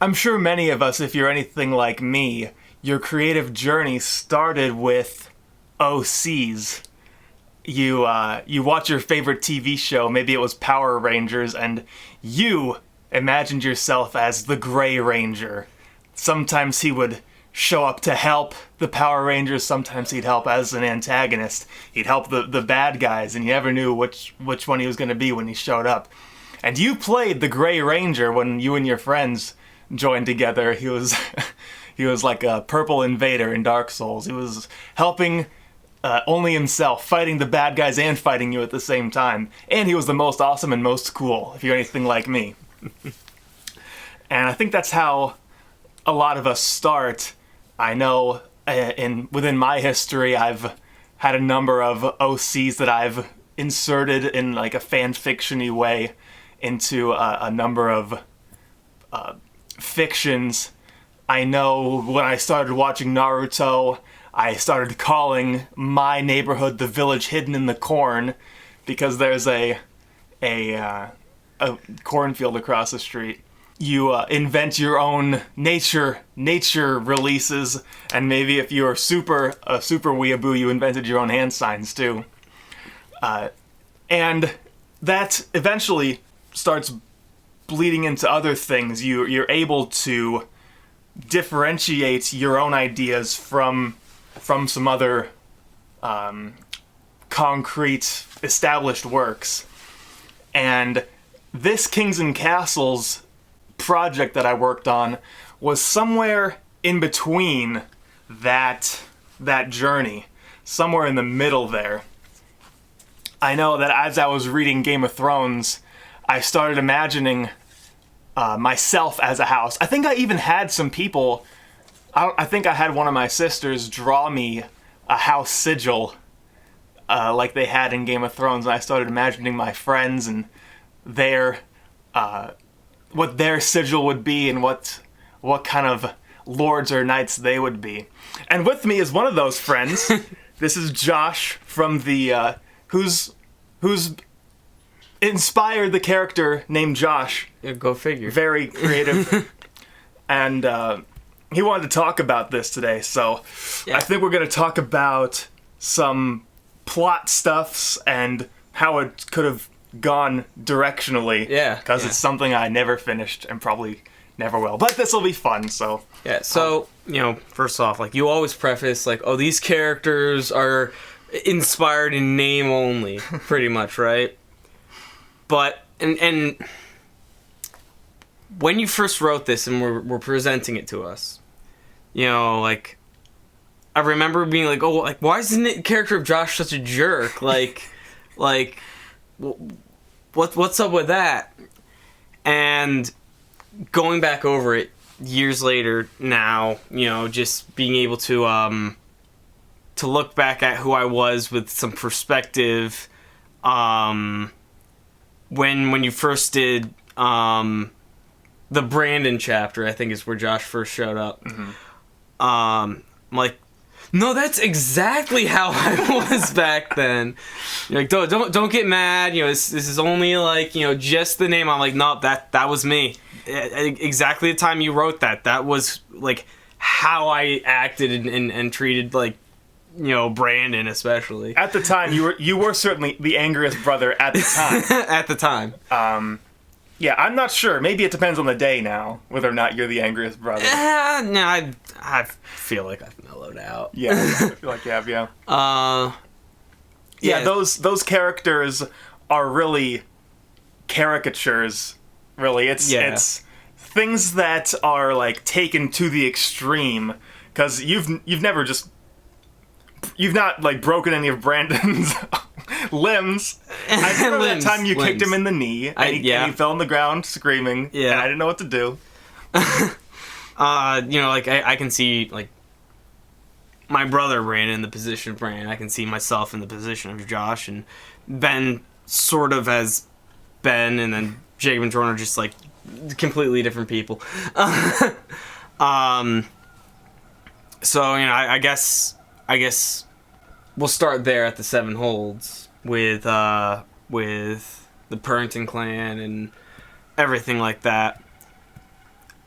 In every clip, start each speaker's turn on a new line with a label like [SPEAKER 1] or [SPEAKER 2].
[SPEAKER 1] I'm sure many of us, if you're anything like me, your creative journey started with OCs. You watch your favorite TV show, maybe it was Power Rangers, and you imagined yourself as the Gray Ranger. Sometimes he would show up to help the Power Rangers, sometimes he'd help as an antagonist. He'd help the bad guys, and you never knew which one he was going to be when he showed up. And you played the Gray Ranger when you and your friends joined together. He was he was like a purple invader in Dark Souls. He was helping only himself, fighting the bad guys and fighting you at the same time. And he was the most awesome and most cool, if you're anything like me. And I think that's how a lot of us start. I know within my history, I've had a number of OCs that I've inserted in like a fan fiction-y way into a number of fictions. I know when I started watching Naruto, I started calling my neighborhood the village hidden in the corn because there's a cornfield across the street. You invent your own nature releases, and maybe if you're a super weeaboo, you invented your own hand signs too. And that eventually starts bleeding into other things. You're able to differentiate your own ideas from some other concrete established works. And this Kings and Castles project that I worked on was somewhere in between that journey, somewhere in the middle there. I know that as I was reading Game of Thrones, I started imagining myself as a house. I think I even had some people, I think I had one of my sisters draw me a house sigil like they had in Game of Thrones, and I started imagining my friends and their what their sigil would be and what kind of lords or knights they would be. And with me is one of those friends. This is Josh from the who's inspired the character named Josh.
[SPEAKER 2] Yeah, go figure.
[SPEAKER 1] Very creative. And he wanted to talk about this today, so yeah. I think we're going to talk about some plot stuffs and how it could have gone directionally.
[SPEAKER 2] Yeah.
[SPEAKER 1] Because it's something I never finished and probably never will. But this will be fun, so.
[SPEAKER 2] Yeah, so, first off, like, you always preface, like, oh, these characters are inspired in name only, pretty much, right? But, and when you first wrote this and were presenting it to us, like, I remember being like, oh, like, why isn't the character of Josh such a jerk? Like, what's up with that? And going back over it years later now, just being able to look back at who I was with some perspective, when you first did the Brandon chapter, I think is where Josh first showed up. Mm-hmm. I'm like, no, that's exactly how I was back then. You're like, don't get mad. This is only like just the name. I'm like, no, that was me. Exactly the time you wrote that. That was like how I acted and treated like Brandon especially.
[SPEAKER 1] At the time, you were certainly the angriest brother at the time.
[SPEAKER 2] At the time.
[SPEAKER 1] Yeah, I'm not sure. Maybe it depends on the day now, whether or not you're the angriest brother.
[SPEAKER 2] No, I feel like I've mellowed out.
[SPEAKER 1] Yeah, I feel like you have, yeah. Yeah, those characters are really caricatures, really. It's things that are, like, taken to the extreme, because you've not, like, broken any of Brandon's limbs. I remember that time you kicked him in the knee, and he fell on the ground screaming, and I didn't know what to do.
[SPEAKER 2] I can see, like, my brother Brandon in the position of Brandon. I can see myself in the position of Josh, and Ben sort of as Ben, and then Jacob and Jordan are just, like, completely different people. So, I guess we'll start there at the Seven Holds with the Purrington clan and everything like that.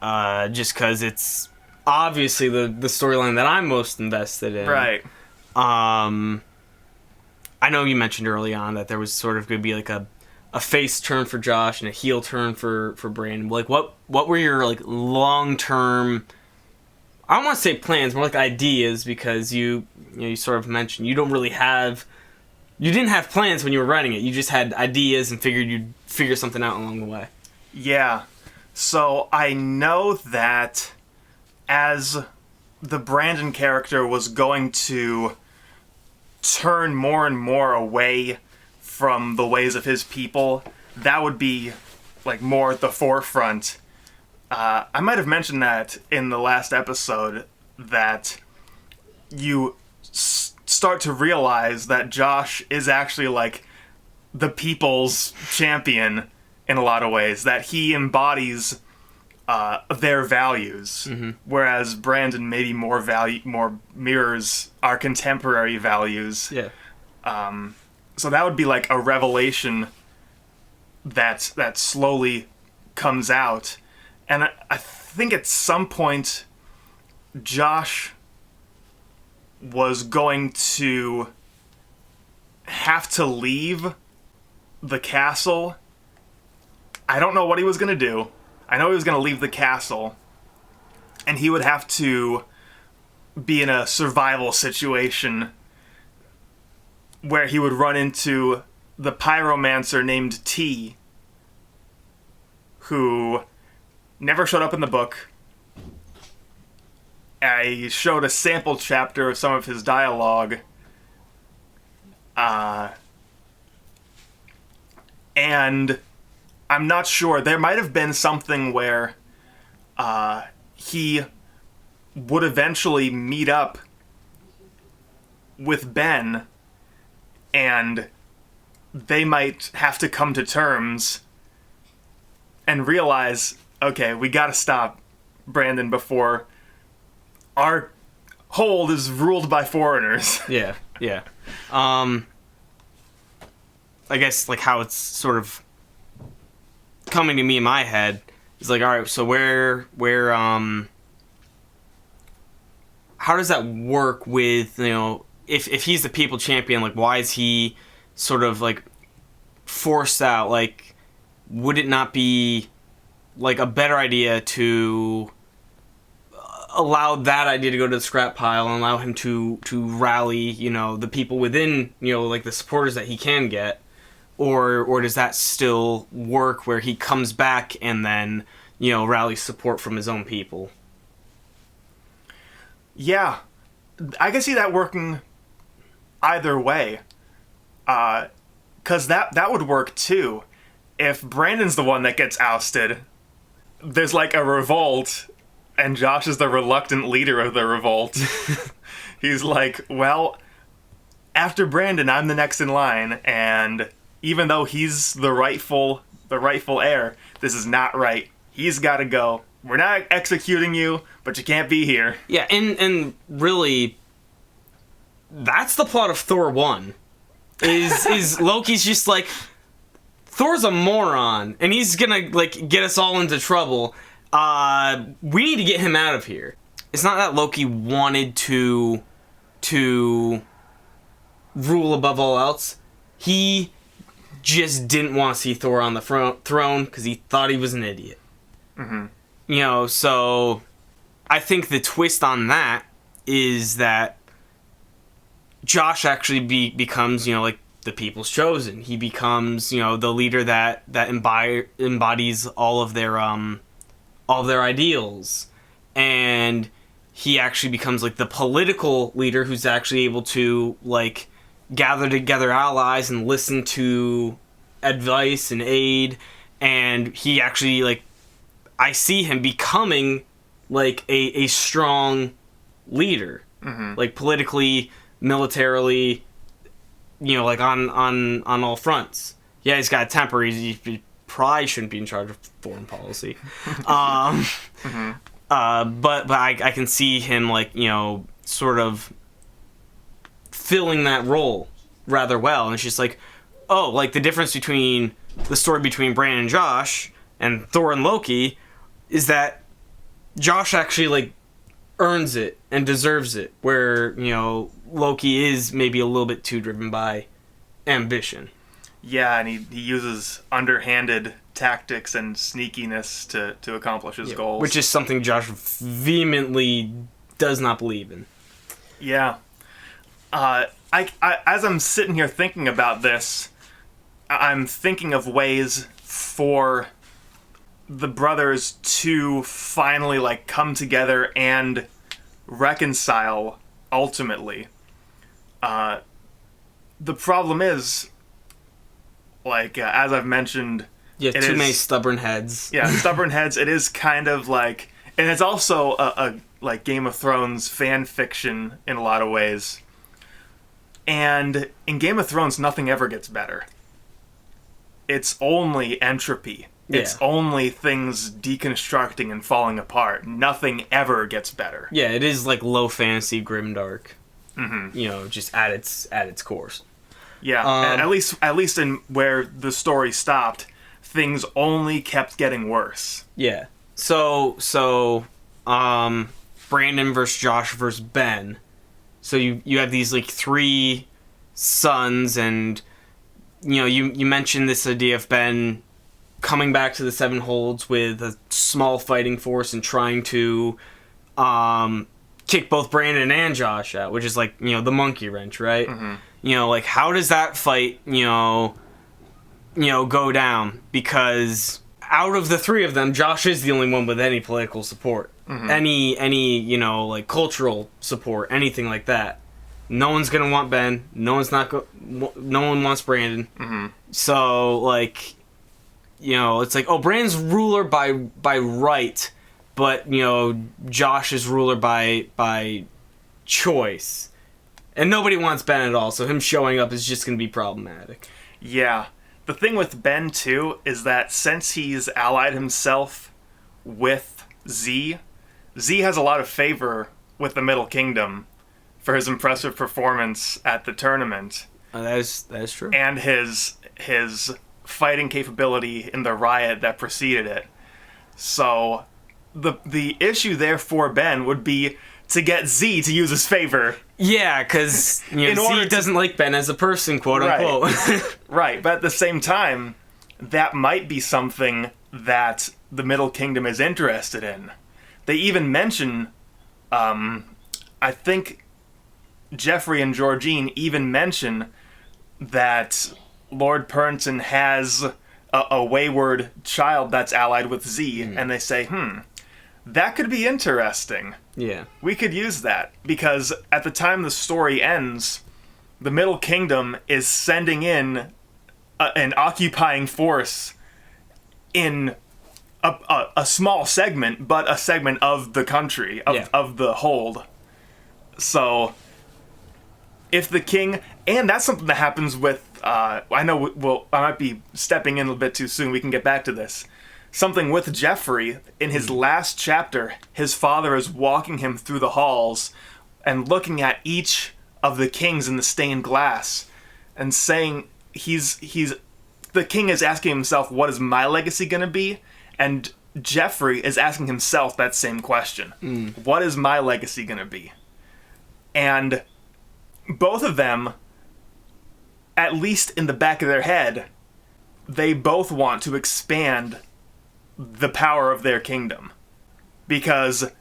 [SPEAKER 2] just because it's obviously the storyline that I'm most invested in.
[SPEAKER 1] Right.
[SPEAKER 2] I know you mentioned early on that there was sort of going to be like a face turn for Josh and a heel turn for Brandon. Like, what were your like long term? I don't want to say plans, more like ideas, because you sort of mentioned you didn't have plans when you were writing it. You just had ideas and figured you'd figure something out along the way.
[SPEAKER 1] Yeah. So I know that as the Brandon character was going to turn more and more away from the ways of his people, that would be like more at the forefront. I might have mentioned that in the last episode, that you start to realize that Josh is actually like the people's champion in a lot of ways, that he embodies their values, whereas Brandon maybe more mirrors our contemporary values.
[SPEAKER 2] Yeah.
[SPEAKER 1] So that would be like a revelation that slowly comes out. And I think at some point Josh was going to have to leave the castle. I don't know what he was going to do. I know he was going to leave the castle, and he would have to be in a survival situation where he would run into the pyromancer named T, who never showed up in the book. I showed a sample chapter of some of his dialogue. And I'm not sure. There might have been something where he would eventually meet up with Ben, and they might have to come to terms and realize, okay, we gotta stop Brandon before our hold is ruled by foreigners.
[SPEAKER 2] Yeah. I guess like how it's sort of coming to me in my head is like, all right, so where how does that work with, if he's the people champion, like why is he sort of like forced out? Like, would it not be like a better idea to allow that idea to go to the scrap pile and allow him to rally, the people within, like the supporters that he can get? Or does that still work where he comes back and then, rallies support from his own people?
[SPEAKER 1] Yeah, I can see that working either way. 'Cause that would work too. If Brandon's the one that gets ousted, there's like a revolt, and Josh is the reluctant leader of the revolt. He's like, well, after Brandon, I'm the next in line, and even though he's the rightful heir, this is not right. He's got to go. We're not executing you, but you can't be here.
[SPEAKER 2] Yeah, and really, that's the plot of Thor 1. Is Loki's just like, Thor's a moron, and he's gonna like get us all into trouble. We need to get him out of here. It's not that Loki wanted to rule above all else. He just didn't want to see Thor on the throne because he thought he was an idiot. So I think the twist on that is that Josh actually becomes, like the people's chosen. He becomes, the leader that embodies all of their ideals, and he actually becomes like the political leader who's actually able to like gather together allies and listen to advice and aid, and he actually like, I see him becoming like a strong leader, like politically, militarily, like on all fronts. Yeah, he's got a temper. He probably shouldn't be in charge of foreign policy. But I can see him like, sort of filling that role rather well. And it's just like, oh, like the difference between the story between Brandon and Josh and Thor and Loki is that Josh actually like earns it and deserves it, where Loki is maybe a little bit too driven by ambition.
[SPEAKER 1] Yeah, and he uses underhanded tactics and sneakiness to accomplish his goals.
[SPEAKER 2] Which is something Josh vehemently does not believe in.
[SPEAKER 1] Yeah. I as I'm sitting here thinking about this, I'm thinking of ways for the brothers to finally like come together and reconcile ultimately. The problem is, like, as I've mentioned...
[SPEAKER 2] Yeah, too many stubborn heads.
[SPEAKER 1] Yeah, stubborn heads. It is kind of like... And it's also a like Game of Thrones fan fiction in a lot of ways. And in Game of Thrones, nothing ever gets better. It's only entropy.
[SPEAKER 2] Yeah.
[SPEAKER 1] It's only things deconstructing and falling apart. Nothing ever gets better.
[SPEAKER 2] Yeah, it is like low fantasy grimdark.
[SPEAKER 1] Mm-hmm.
[SPEAKER 2] Just at its course.
[SPEAKER 1] Yeah, and at least in where the story stopped, things only kept getting worse.
[SPEAKER 2] Yeah. So Brandon versus Josh versus Ben. So you have these like three sons, and you mentioned this idea of Ben coming back to the Seven Holds with a small fighting force and trying to kick both Brandon and Josh out, which is like the monkey wrench, right?
[SPEAKER 1] Mm-hmm.
[SPEAKER 2] Like how does that fight go down? Because out of the three of them, Josh is the only one with any political support, any like cultural support, anything like that. No one's gonna want Ben. No one wants Brandon.
[SPEAKER 1] Mm-hmm.
[SPEAKER 2] So like, it's like, oh, Brandon's ruler by right, but Josh is ruler by choice. And nobody wants Ben at all, so him showing up is just going to be problematic.
[SPEAKER 1] Yeah. The thing with Ben, too, is that since he's allied himself with Z has a lot of favor with the Middle Kingdom for his impressive performance at the tournament.
[SPEAKER 2] That is true.
[SPEAKER 1] And his fighting capability in the riot that preceded it. So the issue there for Ben would be to get Z to use his favor.
[SPEAKER 2] Yeah, because Z doesn't like Ben as a person, quote unquote.
[SPEAKER 1] Right. Right, but at the same time, that might be something that the Middle Kingdom is interested in. They even mention, I think Jeffrey and Georgine even mention that Lord Pernton has a wayward child that's allied with Z, and they say, that could be interesting.
[SPEAKER 2] Yeah.
[SPEAKER 1] We could use that, because at the time the story ends, the Middle Kingdom is sending in an occupying force in a small segment, but a segment of the country, of the hold. So, if the king... And that's something that happens with... I know I might be stepping in a little bit too soon. We can get back to this. Something with Jeffrey, in his last chapter, his father is walking him through the halls and looking at each of the kings in the stained glass and saying the king is asking himself, what is my legacy going to be? And Jeffrey is asking himself that same question. What is my legacy going to be? And both of them, at least in the back of their head, they both want to expand the power of their kingdom. Because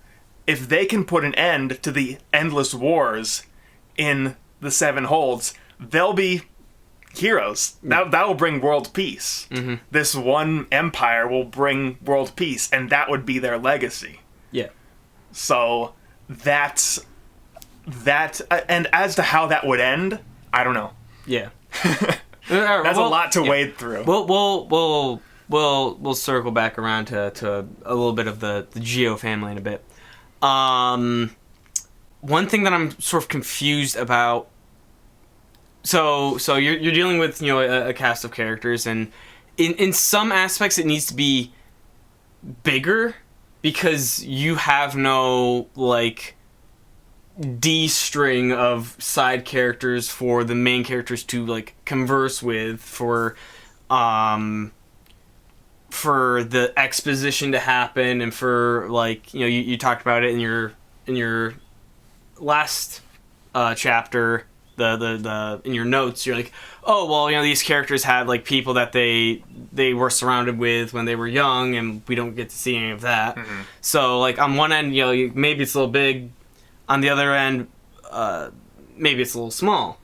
[SPEAKER 1] if they can put an end to the endless wars in the Seven Holds, they'll be heroes. That will bring world peace. Mm-hmm. This one empire will bring world peace, and that would be their legacy.
[SPEAKER 2] Yeah. So
[SPEAKER 1] that's that. And as to how that would end, I don't know.
[SPEAKER 2] Yeah.
[SPEAKER 1] That's a lot to wade through.
[SPEAKER 2] We'll circle back around to a little bit of the Geo family in a bit. One thing that I'm sort of confused about. So you're dealing with a cast of characters, and in some aspects it needs to be bigger because you have no like D string of side characters for the main characters to like converse with, for for the exposition to happen, and for like you talked about it in your last chapter, the in your notes, you're like, oh well, these characters had like people that they were surrounded with when they were young, and we don't get to see any of that. Mm-hmm. So like on one end, maybe it's a little big, on the other end, maybe it's a little small,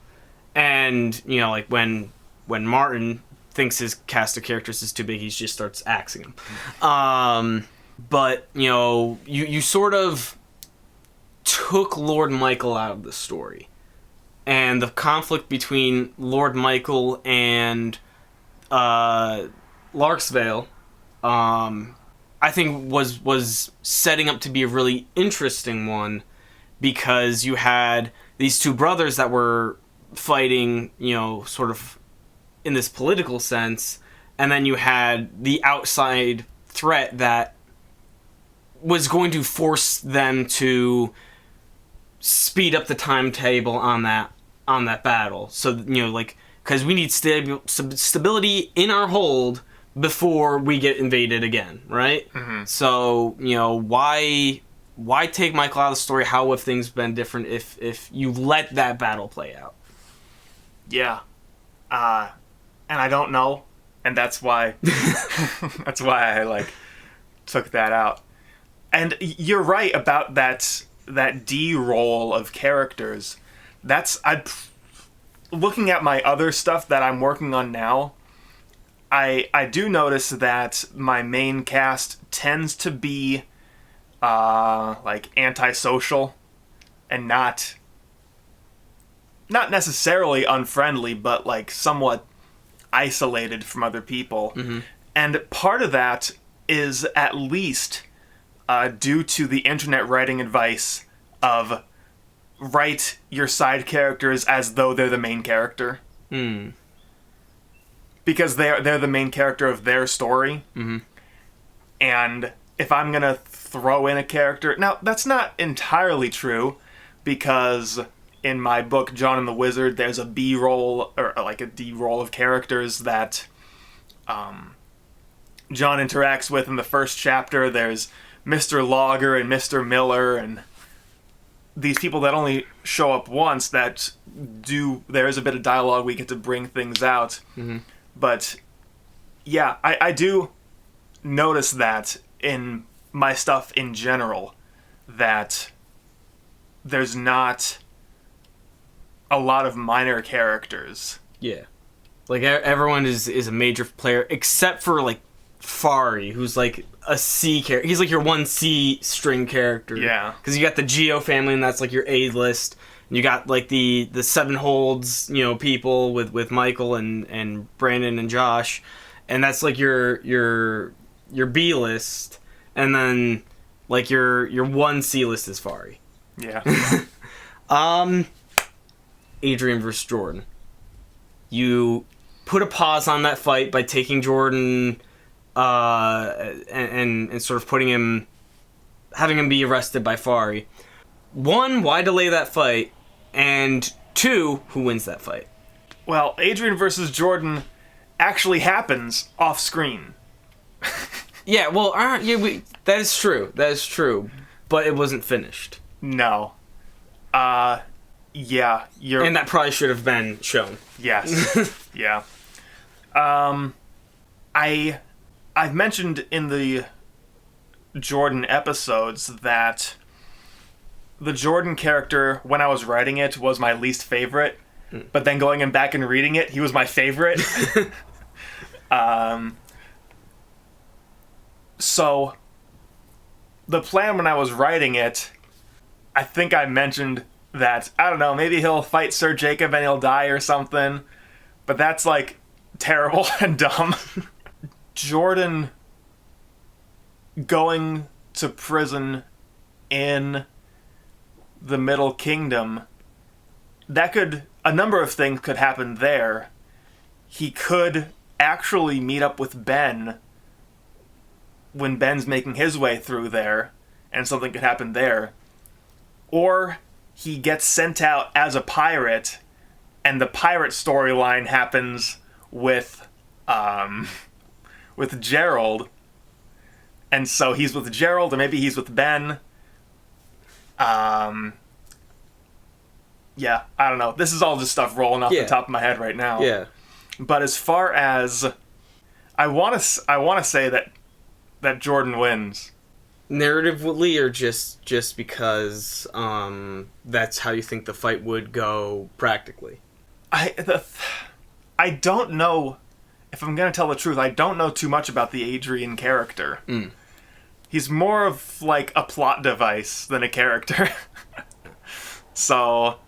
[SPEAKER 2] and like when Martin thinks his cast of characters is too big, he just starts axing them. But you sort of took Lord Michael out of the story, and the conflict between Lord Michael and Larksvale, I think was setting up to be a really interesting one, because you had these two brothers that were fighting, sort of in this political sense, and then you had the outside threat that was going to force them to speed up the timetable on that battle. So because we need stability in our hold before we get invaded again, right? Mm-hmm. So why take Michael out of the story? How have things been different if you let that battle play out?
[SPEAKER 1] Yeah. And I don't know, and that's why I took that out. And you're right about that D roll of characters. Looking at my other stuff that I'm working on now, I do notice that my main cast tends to be antisocial and not necessarily unfriendly, but somewhat isolated from other people. Mm-hmm. And part of that is at least due to the internet writing advice of write your side characters as though they're the main character. Mm. Because they're the main character of their story. Mm-hmm. And if I'm going to throw in a character... Now, that's not entirely true, because in my book, John and the Wizard, there's a B roll, or a D roll of characters that John interacts with in the first chapter. There's Mr. Logger and Mr. Miller, and these people that only show up once that there is a bit of dialogue, we get to bring things out. Mm-hmm. But, yeah, I do notice that in my stuff in general, that there's not a lot of minor characters.
[SPEAKER 2] Yeah. Everyone is a major player, except for, Fari, who's, a C character. He's, your one C string character.
[SPEAKER 1] Yeah.
[SPEAKER 2] Because you got the Geo family, and that's, your A list. And you got, the Seven Holds, people with Michael and Brandon and Josh. And that's, your B list. And then, your one C list is Fari.
[SPEAKER 1] Yeah.
[SPEAKER 2] Adrian versus Jordan. You put a pause on that fight by taking Jordan and sort of having him be arrested by Fari. One, why delay that fight? And two, who wins that fight?
[SPEAKER 1] Well, Adrian versus Jordan actually happens off screen.
[SPEAKER 2] Yeah, well, that is true. That is true. But it wasn't finished.
[SPEAKER 1] No. Yeah,
[SPEAKER 2] and that probably should have been shown.
[SPEAKER 1] Yes. Yeah. I've mentioned in the Jordan episodes that the Jordan character, when I was writing it, was my least favorite. But then going back and reading it, he was my favorite. So the plan when I was writing it, I think I mentioned that, I don't know, maybe he'll fight Sir Jacob and he'll die or something. But that's, terrible and dumb. Jordan going to prison in the Middle Kingdom, a number of things could happen there. He could actually meet up with Ben when Ben's making his way through there, and something could happen there. Or he gets sent out as a pirate, and the pirate storyline happens with with Gerald. And so he's with Gerald, or maybe he's with Ben. Yeah, I don't know. This is all just stuff rolling off the top of my head right now.
[SPEAKER 2] Yeah.
[SPEAKER 1] But as far as I want to say that Jordan wins.
[SPEAKER 2] Narratively, or just because that's how you think the fight would go practically?
[SPEAKER 1] I don't know. If I'm going to tell the truth, I don't know too much about the Adrian character. He's more of like a plot device than a character. So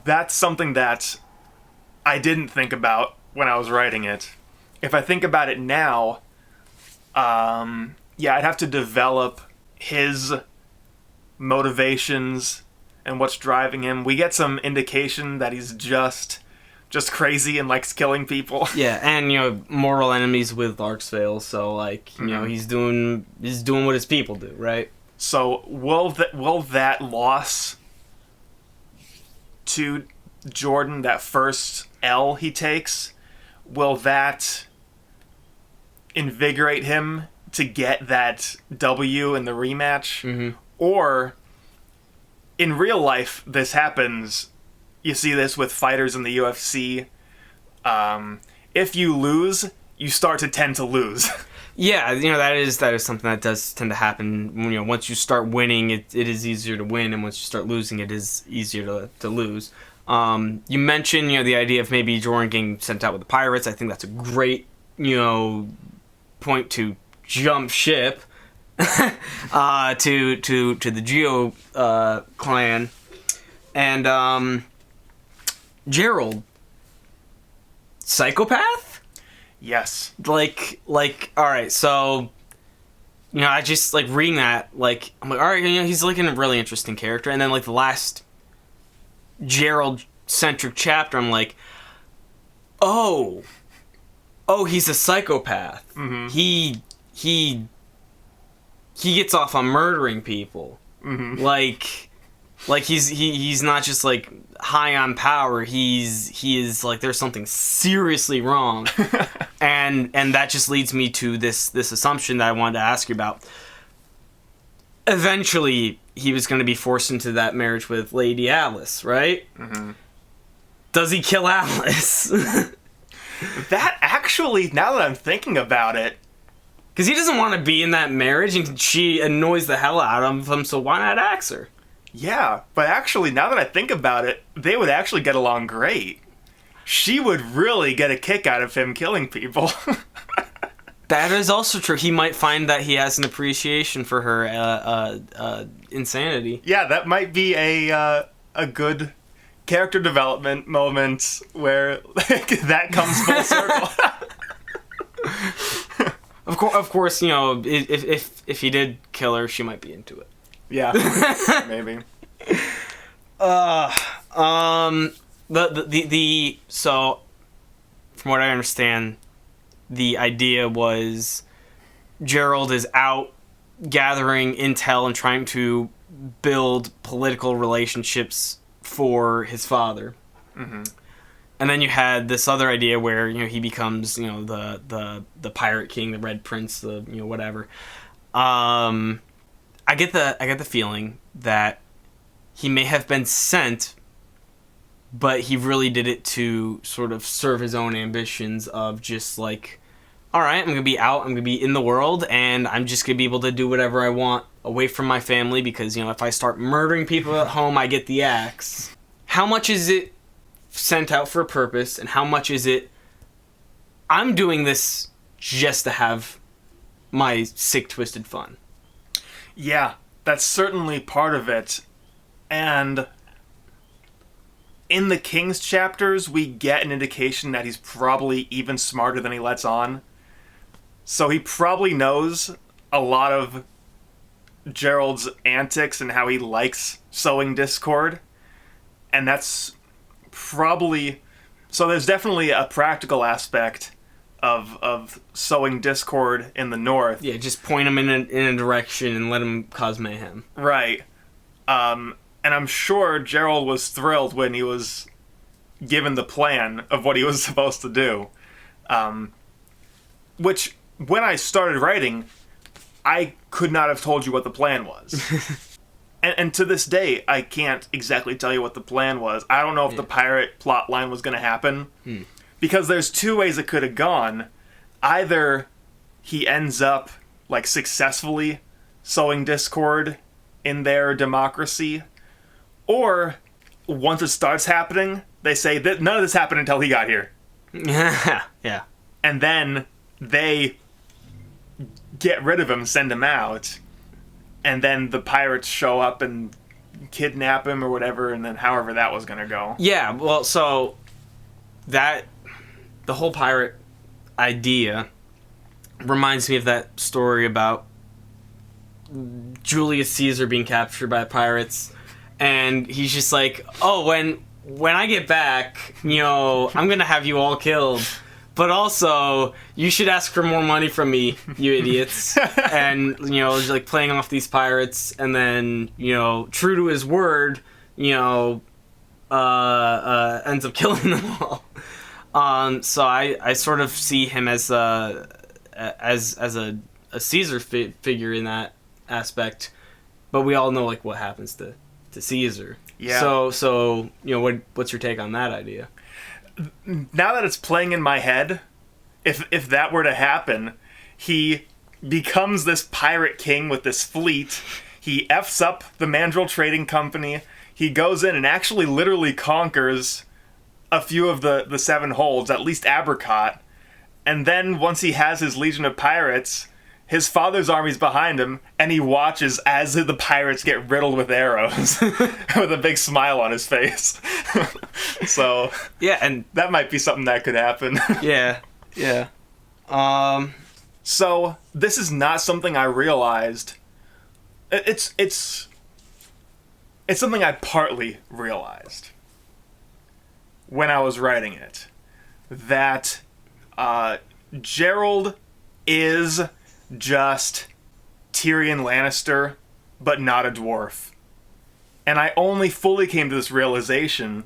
[SPEAKER 1] that's something that I didn't think about when I was writing it. If I think about it now, yeah, I'd have to develop his motivations and what's driving him. We get some indication that he's just crazy and likes killing people.
[SPEAKER 2] Yeah, and mortal enemies with Larksvale, so like he's doing what his people do, right?
[SPEAKER 1] So will that loss to Jordan, that first L he takes, will that invigorate him to get that W in the rematch? Or in real life this happens. You see this with fighters in the UFC. If you lose, you start to tend to lose.
[SPEAKER 2] Yeah, that is something that does tend to happen. Once you start winning, it is easier to win, and once you start losing, it is easier to lose. You mentioned the idea of maybe Jordan getting sent out with the pirates. I think that's a great point to jump ship to the Geo clan, and Gerald, psychopath?
[SPEAKER 1] Yes.
[SPEAKER 2] Like, all right, so, I just, reading that, I'm like, all right, he's, a really interesting character, and then, the last Gerald-centric chapter, I'm like, oh, he's a psychopath. He gets off on murdering people. Like he's not just high on power. He is there's something seriously wrong, and that just leads me to this assumption that I wanted to ask you about. Eventually, he was going to be forced into that marriage with Lady Alice, right? Does he kill Alice?
[SPEAKER 1] That actually, now that I'm thinking about it,
[SPEAKER 2] because he doesn't want to be in that marriage, and she annoys the hell out of him. So why not axe her?
[SPEAKER 1] Yeah, but actually, now that I think about it, they would actually get along great. She would really get a kick out of him killing people.
[SPEAKER 2] That is also true. He might find that he has an appreciation for her insanity.
[SPEAKER 1] Yeah, that might be a good character development moment where that comes full circle.
[SPEAKER 2] Of course, if he did kill her, she might be into it.
[SPEAKER 1] Yeah, maybe.
[SPEAKER 2] So, from what I understand, the idea was Gerald is out gathering intel and trying to build political relationships for his father. And then you had this other idea where he becomes the pirate king, the Red Prince, the whatever. I get the feeling that he may have been sent, but he really did it to sort of serve his own ambitions of just all right, I'm going to be out, I'm going to be in the world, and I'm just going to be able to do whatever I want away from my family because, if I start murdering people at home, I get the axe. How much is it sent out for a purpose, and how much is it I'm doing this just to have my sick, twisted fun?
[SPEAKER 1] Yeah, that's certainly part of it. And in the King's chapters, we get an indication that he's probably even smarter than he lets on. So he probably knows a lot of Gerald's antics and how he likes sowing discord. And that's probably... So there's definitely a practical aspect of sowing discord in the North.
[SPEAKER 2] Yeah, just point him in a direction and let him cause mayhem.
[SPEAKER 1] Right. And I'm sure Gerald was thrilled when he was given the plan of what he was supposed to do. which, when I started writing, I could not have told you what the plan was. And to this day, I can't exactly tell you what the plan was. I don't know if the pirate plot line was going to happen. Because there's two ways it could have gone. Either he ends up, like, successfully sowing discord in their democracy, or once it starts happening, they say that none of this happened until he got here.
[SPEAKER 2] Yeah.
[SPEAKER 1] And then they get rid of him, send him out, and then the pirates show up and kidnap him or whatever, and then however that was gonna go.
[SPEAKER 2] Yeah, well, so that the whole pirate idea reminds me of that story about Julius Caesar being captured by pirates, and he's just like, oh, when I get back, I'm gonna have you all killed. But also, you should ask for more money from me, you idiots. And, like playing off these pirates, and then, true to his word, ends up killing them all. So I sort of see him as a Caesar figure in that aspect. But we all know, like, what happens to Caesar.
[SPEAKER 1] Yeah.
[SPEAKER 2] So what's your take on that idea?
[SPEAKER 1] Now that it's playing in my head, if that were to happen, he becomes this pirate king with this fleet. He F's up the Mandrill Trading Company. He goes in and actually literally conquers a few of the seven holds, at least Abercott. And then once he has his legion of pirates, his father's army's behind him, and he watches as the pirates get riddled with arrows with a big smile on his face. So,
[SPEAKER 2] yeah, and
[SPEAKER 1] that might be something that could happen.
[SPEAKER 2] Yeah.
[SPEAKER 1] So, this is not something I realized. It's something I partly realized when I was writing it. That Gerald is just Tyrion Lannister, but not a dwarf. And I only fully came to this realization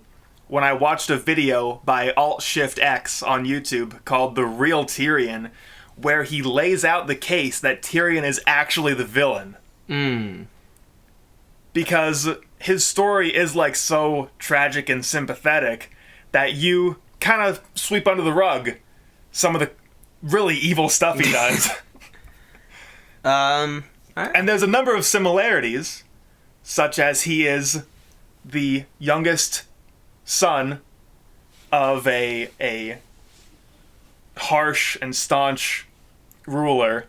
[SPEAKER 1] when I watched a video by Alt-Shift-X on YouTube called The Real Tyrion, where he lays out the case that Tyrion is actually the villain. Because his story is, like, so tragic and sympathetic that you kind of sweep under the rug some of the really evil stuff he does. And there's a number of similarities, such as he is the youngest son of a harsh and staunch ruler.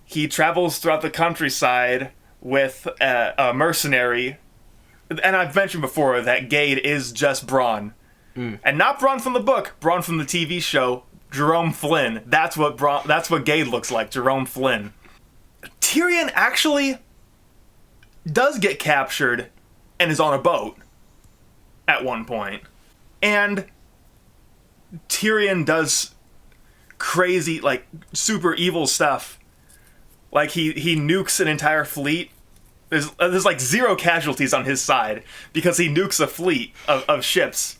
[SPEAKER 1] He travels throughout the countryside with a mercenary, and I've mentioned before that Gade is just Bronn. And not Bronn from the book, Bronn from the TV show, Jerome Flynn. That's what Gade looks like, Jerome Flynn. Tyrion actually does get captured and is on a boat at one point. And Tyrion does crazy, like, super evil stuff. Like, he nukes an entire fleet. There's like 0 casualties on his side because he nukes a fleet of ships.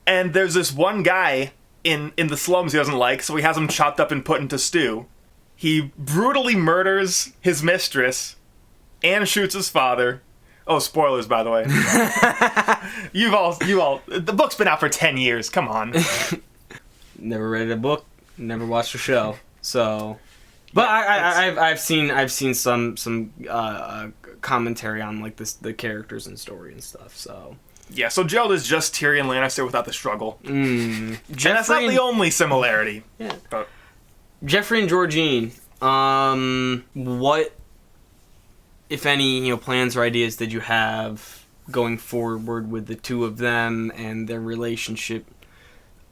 [SPEAKER 1] And there's this one guy in the slums he doesn't like, so he has him chopped up and put into stew. He brutally murders his mistress and shoots his father. Oh, spoilers, by the way. you all, the book's been out for 10 years, come on.
[SPEAKER 2] Never read a book, never watched a show, so... But I've seen some commentary on, like, the characters and story and stuff, so...
[SPEAKER 1] Yeah, so Gerald is just Tyrion Lannister without the struggle. And that's not the only similarity.
[SPEAKER 2] Yeah.
[SPEAKER 1] But
[SPEAKER 2] Jeffrey and Georgine, what, if any, plans or ideas did you have going forward with the two of them and their relationship,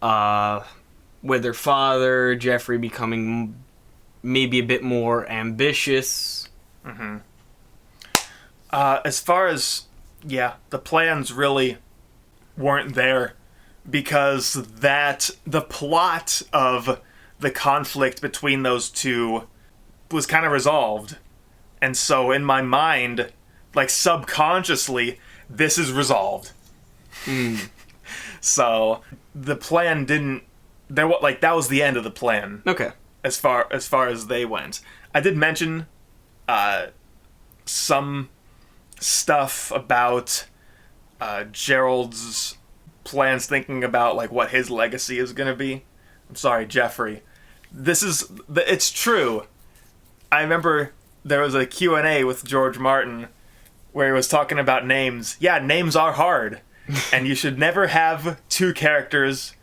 [SPEAKER 2] with their father, Jeffrey becoming maybe a bit more ambitious?
[SPEAKER 1] As far as, the plans really weren't there, because the plot of the conflict between those two was kind of resolved. And so in my mind, like, subconsciously, this is resolved. So the plan didn't... that was the end of the plan.
[SPEAKER 2] Okay.
[SPEAKER 1] as far as they went. I did mention some stuff about Gerald's plans, thinking about like what his legacy is going to be. I'm sorry, Jeffrey. It's true. I remember there was a Q&A with George Martin where he was talking about names. Yeah, names are hard. And you should never have two characters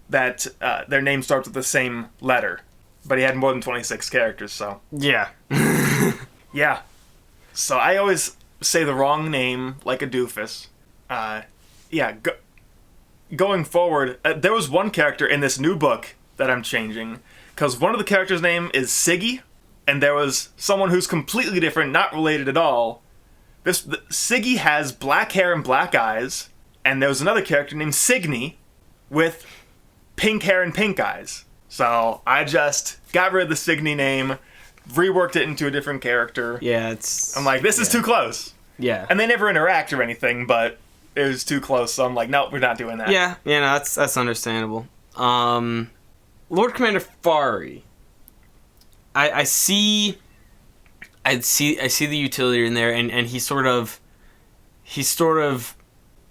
[SPEAKER 1] that their name starts with the same letter. But he had more than 26 characters, so...
[SPEAKER 2] Yeah.
[SPEAKER 1] Yeah. So I always say the wrong name like a doofus. Going forward, there was one character in this new book that I'm changing, because one of the characters' name is Siggy, and there was someone who's completely different, not related at all. Siggy has black hair and black eyes, and there was another character named Signy with pink hair and pink eyes. So I just got rid of the Signy name, reworked it into a different character.
[SPEAKER 2] Yeah,
[SPEAKER 1] I'm like, this is too close.
[SPEAKER 2] Yeah.
[SPEAKER 1] And they never interact or anything, but it was too close, so I'm like, nope, we're not doing that.
[SPEAKER 2] Yeah, no, that's understandable. Lord Commander Fari. I see the utility in there, and he sort of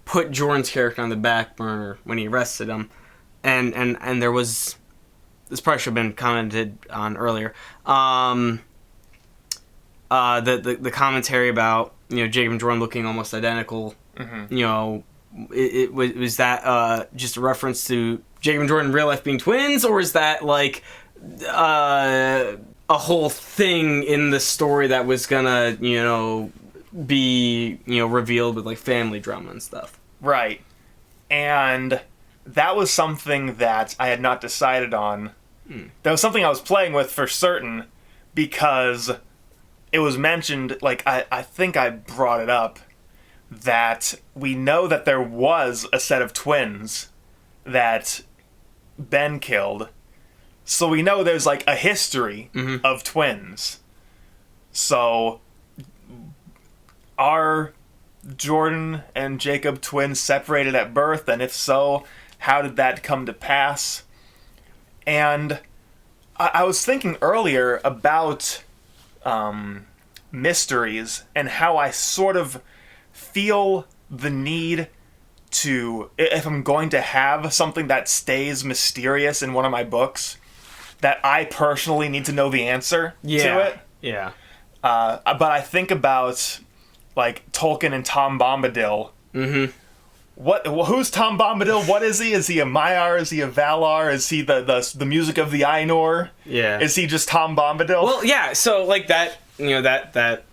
[SPEAKER 2] put Jordan's character on the back burner when he arrested him, and there was, this probably should have been commented on earlier. The commentary about, you know, Jacob and Jordan looking almost identical. Mm-hmm. You know, it was that just a reference to Jacob and Jordan in real life being twins, or is that like a whole thing in the story that was gonna, you know, be, you know, revealed with like family drama and stuff?
[SPEAKER 1] Right. And that was something that I had not decided on. That was something I was playing with for certain, because it was mentioned, like, I think I brought it up, that we know that there was a set of twins that Ben killed. So we know there's, like, a history of twins. So, are Jordan and Jacob twins separated at birth? And if so, how did that come to pass? And I was thinking earlier about mysteries and how I sort of feel the need to, if I'm going to have something that stays mysterious in one of my books, that I personally need to know the answer to it.
[SPEAKER 2] Yeah.
[SPEAKER 1] But I think about, like, Tolkien and Tom Bombadil. Mm-hmm. Who's Tom Bombadil? What is he? Is he a Maiar? Is he a Valar? Is he the music of the Ainur?
[SPEAKER 2] Yeah.
[SPEAKER 1] Is he just Tom Bombadil?
[SPEAKER 2] Well, yeah. So like that, you know, that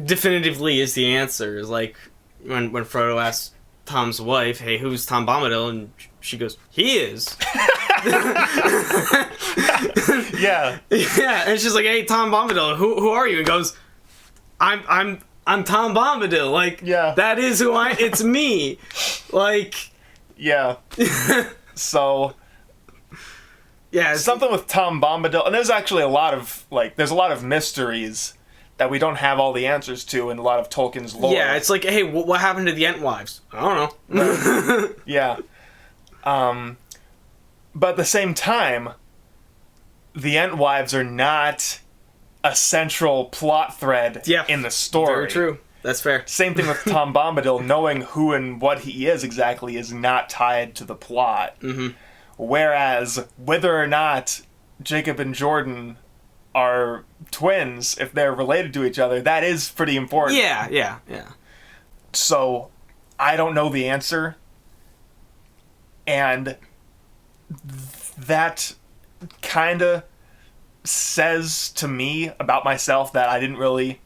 [SPEAKER 2] definitively is the answer. Is like when Frodo asks Tom's wife, "Hey, who's Tom Bombadil?" and she goes, "He is."
[SPEAKER 1] Yeah.
[SPEAKER 2] Yeah, and she's like, "Hey, Tom Bombadil, who are you?" And goes, I'm Tom Bombadil. Like,
[SPEAKER 1] yeah.
[SPEAKER 2] That is who it's me. Like,
[SPEAKER 1] yeah. So,
[SPEAKER 2] yeah,
[SPEAKER 1] something with Tom Bombadil, and there's actually there's a lot of mysteries that we don't have all the answers to in a lot of Tolkien's lore.
[SPEAKER 2] Yeah, it's like, hey, what happened to the Entwives? I don't know.
[SPEAKER 1] Yeah. But at the same time, the Entwives are not a central plot thread in the story.
[SPEAKER 2] Very true. That's fair.
[SPEAKER 1] Same thing with Tom Bombadil. Knowing who and what he is exactly is not tied to the plot. Mm-hmm. Whereas, whether or not Jacob and Jordan are twins, if they're related to each other, that is pretty important.
[SPEAKER 2] Yeah.
[SPEAKER 1] So, I don't know the answer. And that kind of says to me about myself that I didn't really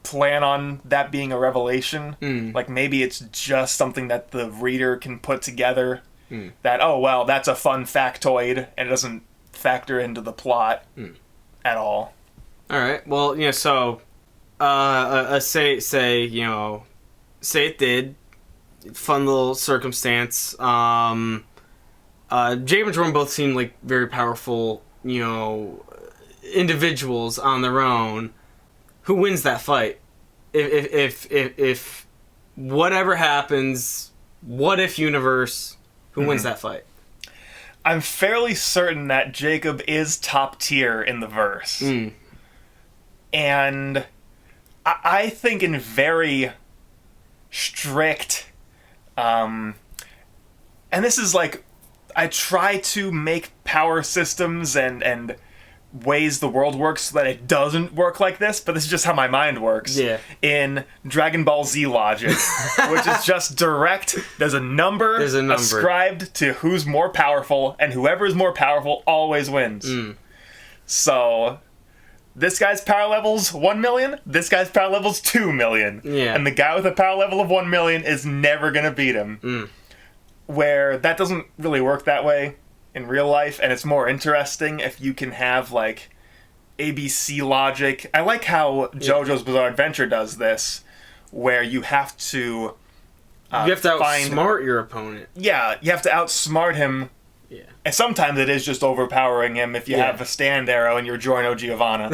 [SPEAKER 1] plan on that being a revelation. Like, maybe it's just something that the reader can put together that, oh, well, that's a fun factoid, and it doesn't factor into the plot at all.
[SPEAKER 2] Alright, well, you know, so say it did. Fun little circumstance. Jacob and Jordan both seem like very powerful, you know, individuals on their own. Who wins that fight? If whatever happens, what if universe, who wins that fight?
[SPEAKER 1] I'm fairly certain that Jacob is top tier in the verse. And I think in very strict, and this is like, I try to make power systems and ways the world works so that it doesn't work like this, but this is just how my mind works.
[SPEAKER 2] Yeah.
[SPEAKER 1] In Dragon Ball Z logic, which is just direct. There's a number ascribed to who's more powerful, and whoever is more powerful always wins. So this guy's power level's 1 million, this guy's power level's 2 million.
[SPEAKER 2] Yeah.
[SPEAKER 1] And the guy with a power level of 1 million is never gonna beat him. Where that doesn't really work that way in real life, and it's more interesting if you can have, like, ABC logic. I like how JoJo's Bizarre Adventure does this, where you have to
[SPEAKER 2] you have to outsmart your opponent.
[SPEAKER 1] Yeah, you have to outsmart him.
[SPEAKER 2] Yeah.
[SPEAKER 1] And sometimes it is just overpowering him if you have a stand arrow and you're Giorno Giovanna.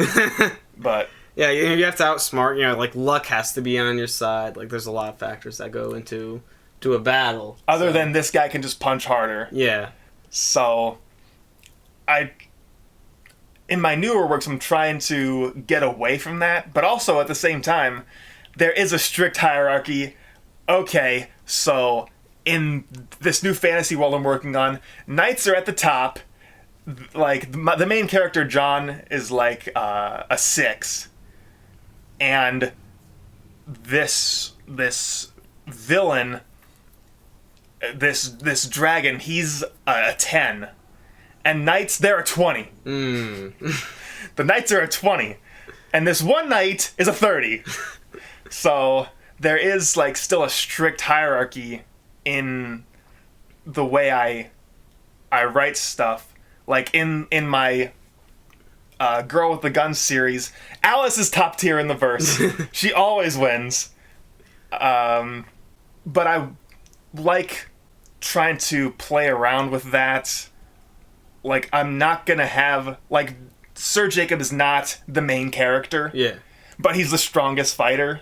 [SPEAKER 1] But
[SPEAKER 2] yeah, you have to outsmart, you know, like, luck has to be on your side. Like, there's a lot of factors that go into a battle.
[SPEAKER 1] Other than this guy can just punch harder.
[SPEAKER 2] Yeah.
[SPEAKER 1] So, in my newer works, I'm trying to get away from that, but also at the same time, there is a strict hierarchy. Okay, so in this new fantasy world I'm working on, knights are at the top. Like, the main character, John, is like a 6. And this villain, this dragon, he's a 10. And knights, they're a 20. The knights are a 20. And this one knight is a 30. So there is, like, still a strict hierarchy in the way I write stuff. Like, in my Girl with the Gun series, Alice is top tier in the verse. She always wins. But I like trying to play around with that. Like, I'm not gonna have, like, Sir Jacob is not the main character.
[SPEAKER 2] Yeah.
[SPEAKER 1] But he's the strongest fighter.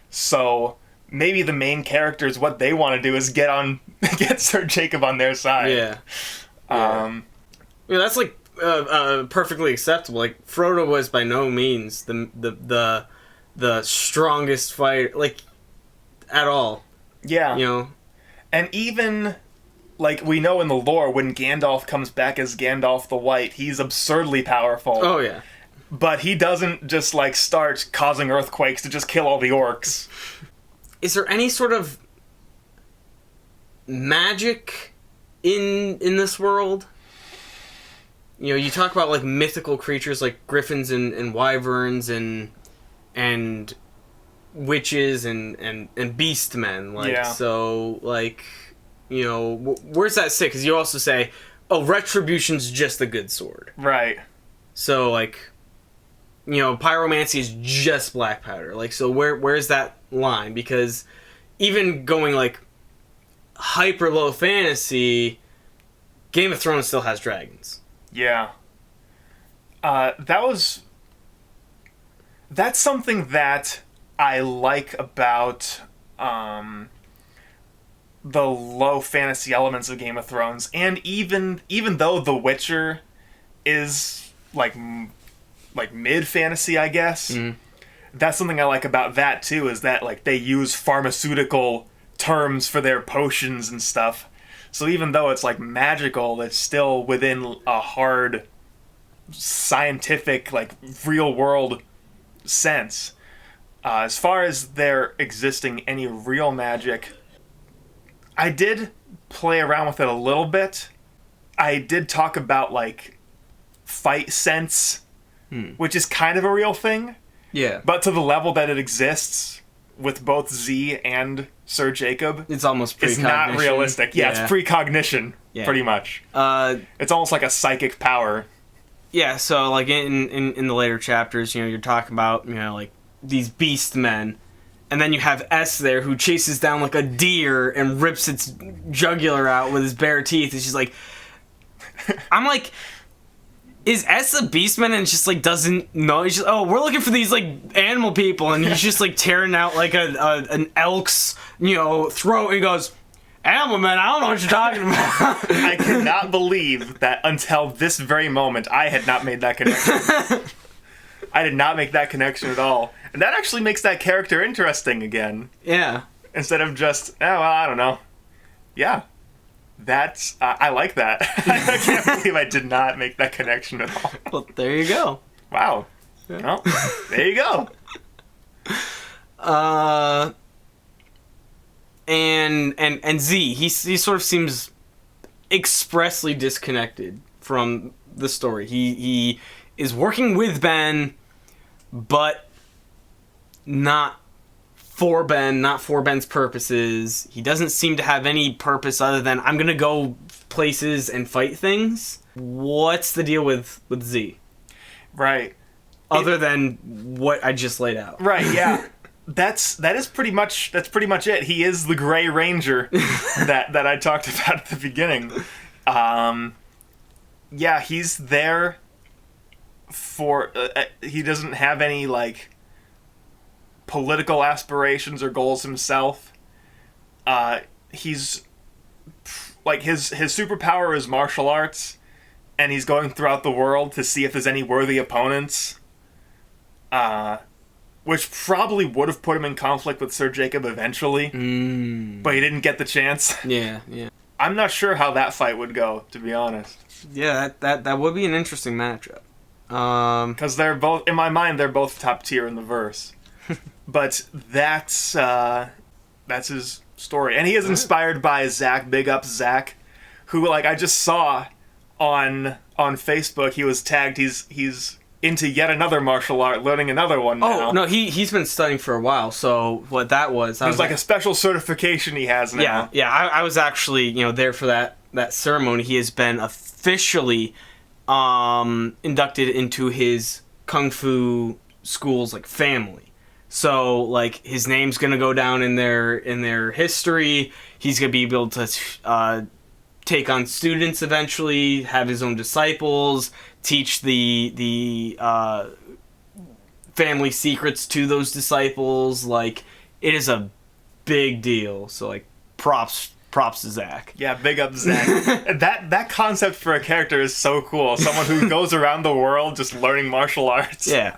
[SPEAKER 1] So maybe the main character is what they want to do is get Sir Jacob on their side.
[SPEAKER 2] Yeah. Yeah, that's, like, perfectly acceptable. Like, Frodo was by no means the strongest fighter, like, at all.
[SPEAKER 1] Yeah.
[SPEAKER 2] You know?
[SPEAKER 1] And even, like, we know in the lore, when Gandalf comes back as Gandalf the White, he's absurdly powerful.
[SPEAKER 2] Oh, yeah.
[SPEAKER 1] But he doesn't just, like, start causing earthquakes to just kill all the orcs.
[SPEAKER 2] Is there any sort of magic in this world? You know, you talk about, like, mythical creatures like griffins and wyverns and witches and beastmen. Like,
[SPEAKER 1] yeah.
[SPEAKER 2] So, like, you know, where's that sit? Because you also say, oh, retribution's just a good sword.
[SPEAKER 1] Right.
[SPEAKER 2] So, like, you know, pyromancy is just black powder. Like, so where's that line? Because even going, like, hyper low fantasy, Game of Thrones still has dragons.
[SPEAKER 1] Yeah. That's something that I like about the low fantasy elements of Game of Thrones, and even though The Witcher is like mid fantasy, I guess. That's something I like about that too, is that, like, they use pharmaceutical terms for their potions and stuff. So even though it's, like, magical, it's still within a hard scientific, like, real world sense. As far as there existing any real magic, I did play around with it a little bit. I did talk about, like, fight sense, which is kind of a real thing.
[SPEAKER 2] Yeah.
[SPEAKER 1] But to the level that it exists with both Z and Sir Jacob,
[SPEAKER 2] It's almost precognition.
[SPEAKER 1] it's not realistic. Yeah, it's precognition, pretty much. It's almost like a psychic power.
[SPEAKER 2] Yeah, so, like, in the later chapters, you know, you're talking about, you know, like, these beast men, and then you have S there who chases down, like, a deer and rips its jugular out with his bare teeth, and she's like... I'm like... Is S a beastman and just, like, doesn't know? He's just, oh, we're looking for these, like, animal people, and he's just, like, tearing out, like, an elk's, you know, throat, and he goes, Animal Man, I don't know what you're talking about.
[SPEAKER 1] I cannot believe that until this very moment, I had not made that connection. I did not make that connection at all. And that actually makes that character interesting again.
[SPEAKER 2] Yeah.
[SPEAKER 1] Instead of just, well, I don't know. Yeah. That's, I like that. I can't believe I did not make that connection at all.
[SPEAKER 2] Well, there you go.
[SPEAKER 1] Wow.
[SPEAKER 2] Yeah.
[SPEAKER 1] Well, there you go.
[SPEAKER 2] And Z, he sort of seems expressly disconnected from the story. He is working with Ben, but not for Ben, not for Ben's purposes. He doesn't seem to have any purpose other than, I'm gonna go places and fight things. What's the deal with Z?
[SPEAKER 1] Right.
[SPEAKER 2] Other than what I just laid out.
[SPEAKER 1] Right, yeah. That is pretty much it. He is the Gray Ranger that I talked about at the beginning. Yeah, he's there for he doesn't have any like political aspirations or goals himself. He's like his superpower is martial arts, and he's going throughout the world to see if there's any worthy opponents. Which probably would have put him in conflict with Sir Jacob eventually, but he didn't get the chance.
[SPEAKER 2] Yeah.
[SPEAKER 1] I'm not sure how that fight would go, to be honest.
[SPEAKER 2] Yeah, that would be an interesting matchup.
[SPEAKER 1] Because they're both, in my mind, they're both top tier in the verse. But that's his story, and he is inspired by Zach. Big up Zach, who like I just saw on Facebook. He was tagged. He's into yet another martial art, learning another one now.
[SPEAKER 2] Oh, no, he's been studying for a while, so what that was...
[SPEAKER 1] There's like a special certification he has now.
[SPEAKER 2] Yeah, I was actually, there for that ceremony. He has been officially inducted into his Kung Fu school's, like, family. So, like, his name's gonna go down in their history. He's gonna be able to take on students eventually, have his own disciples, teach the family secrets to those disciples. Like, it is a big deal. So, like, props to Zach.
[SPEAKER 1] Yeah, big up Zach. that concept for a character is so cool. Someone who goes around the world just learning martial arts.
[SPEAKER 2] Yeah,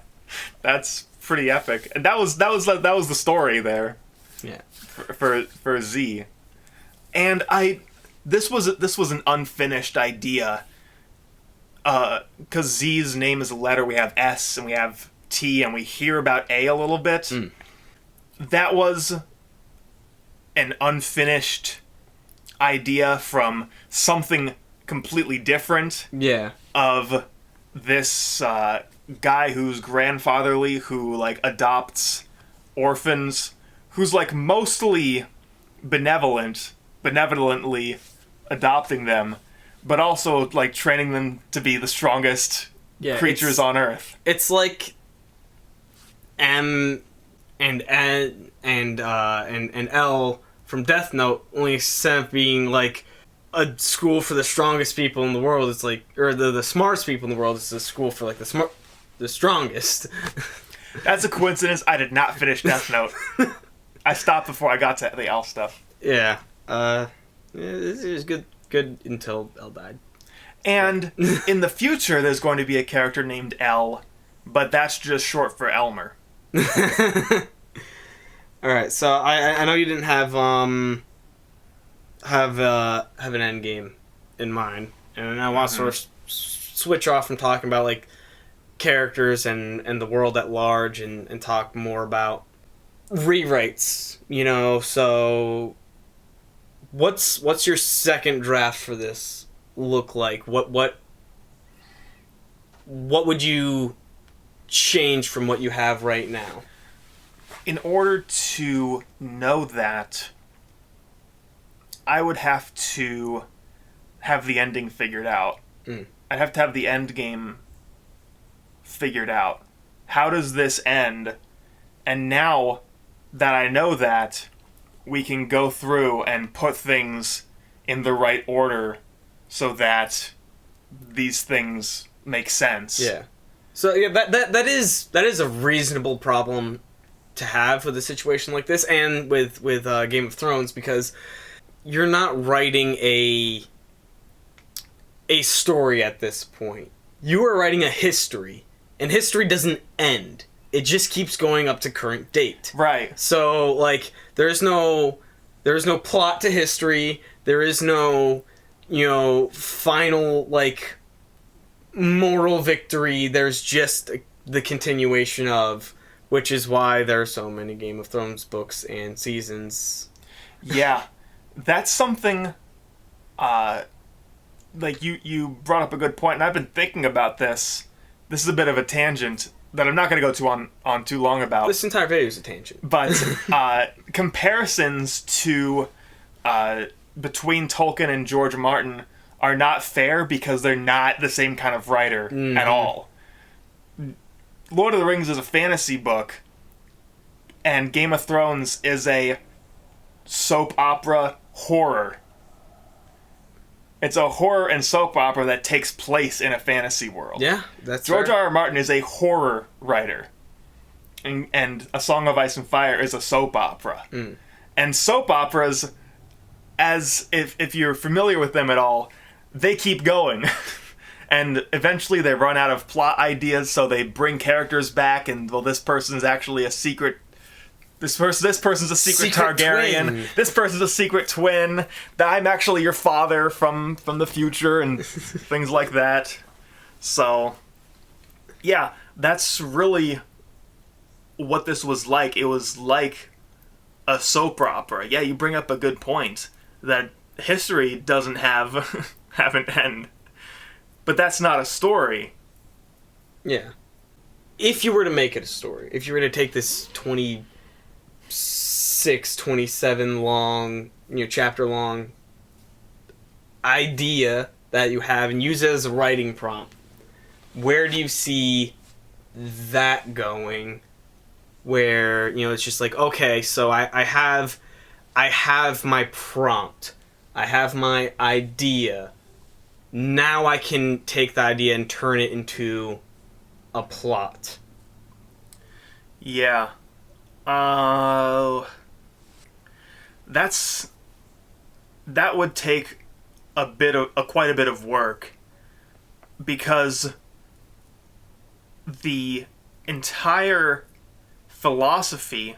[SPEAKER 1] that's pretty epic. And that was the story there.
[SPEAKER 2] Yeah,
[SPEAKER 1] for Z. And this was an unfinished idea. Because Z's name is a letter, we have S and we have T and we hear about A a little bit. That was an unfinished idea from something completely different.
[SPEAKER 2] Yeah.
[SPEAKER 1] Of this guy who's grandfatherly, who like adopts orphans, who's like mostly benevolently adopting them, but also like training them to be the strongest creatures on Earth.
[SPEAKER 2] It's like M and N and L from Death Note, only instead of being like a school for the strongest people in the world, it's like, or the smartest people in the world, it's a school for like the strongest.
[SPEAKER 1] That's a coincidence. I did not finish Death Note. I stopped before I got to the L stuff.
[SPEAKER 2] Yeah. It was good until L died.
[SPEAKER 1] And in the future, there's going to be a character named L, but that's just short for Elmer.
[SPEAKER 2] All right, so I know you didn't have an end game in mind, and I want to sort of switch off from talking about like characters and the world at large, and talk more about rewrites. So. What's your second draft for this look like? What would you change from what you have right now?
[SPEAKER 1] In order to know that, I would have to have the ending figured out. I'd have to have the end game figured out. How does this end? And now that I know that, we can go through and put things in the right order so that these things make sense.
[SPEAKER 2] Yeah. So yeah, that is a reasonable problem to have with a situation like this, and with Game of Thrones, because you're not writing a story at this point. You are writing a history, and history doesn't end. It just keeps going up to current date.
[SPEAKER 1] Right.
[SPEAKER 2] So, like, there's no plot to history. There is no, final, like, moral victory. There's just the continuation of, which is why there are so many Game of Thrones books and seasons.
[SPEAKER 1] Yeah. That's something, like, you brought up a good point, and I've been thinking about this. This is a bit of a tangent that I'm not going to go on too long about.
[SPEAKER 2] This entire video is a tangent.
[SPEAKER 1] But comparisons to between Tolkien and George Martin are not fair because they're not the same kind of writer at all. Lord of the Rings is a fantasy book, and Game of Thrones is a soap opera horror. It's a horror and soap opera that takes place in a fantasy world.
[SPEAKER 2] Yeah, that's
[SPEAKER 1] George
[SPEAKER 2] fair.
[SPEAKER 1] R. R. Martin is a horror writer. And A Song of Ice and Fire is a soap opera. And soap operas, as if you're familiar with them at all, they keep going. And eventually they run out of plot ideas, so they bring characters back, and, well, this person's actually a secret... This person's a secret Targaryen.
[SPEAKER 2] Twin.
[SPEAKER 1] This person's a secret twin. I'm actually your father from the future, and things like that. So, yeah, that's really what this was like. It was like a soap opera. Yeah, you bring up a good point that history doesn't have an end, but that's not a story.
[SPEAKER 2] Yeah. If you were to make it a story, if you were to take this 27 long, chapter long idea that you have and use it as a writing prompt, where do you see that going? Where, it's just like, okay, so I have my prompt. I have my idea. Now I can take the idea and turn it into a plot.
[SPEAKER 1] Yeah. That would take quite a bit of work, because the entire philosophy,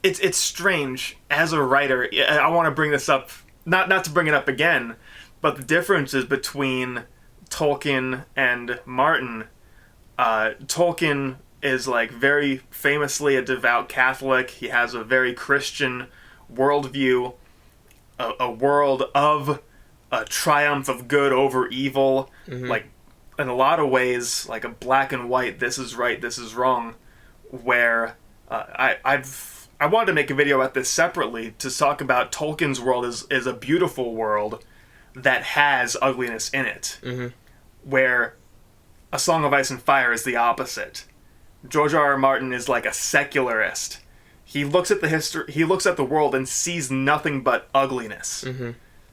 [SPEAKER 1] it's strange as a writer. I want to bring this up, not to bring it up again, but the differences between Tolkien and Martin. Tolkien is, like, very famously a devout Catholic. He has a very Christian worldview, a world of a triumph of good over evil, like, in a lot of ways, like a black and white, this is right, this is wrong, where I wanted to make a video about this separately to talk about Tolkien's world is a beautiful world that has ugliness in it, where A Song of Ice and Fire is the opposite. George R. R. Martin is like a secularist. He looks at the world and sees nothing but ugliness.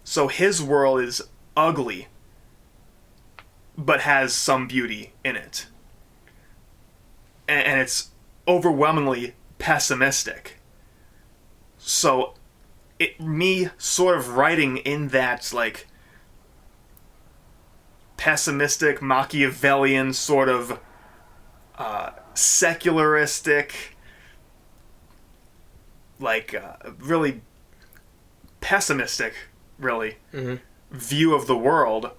[SPEAKER 1] So his world is ugly, but has some beauty in it. And it's overwhelmingly pessimistic. So me sort of writing in that, like, pessimistic, Machiavellian sort of secularistic, like, really pessimistic, really, view of the world,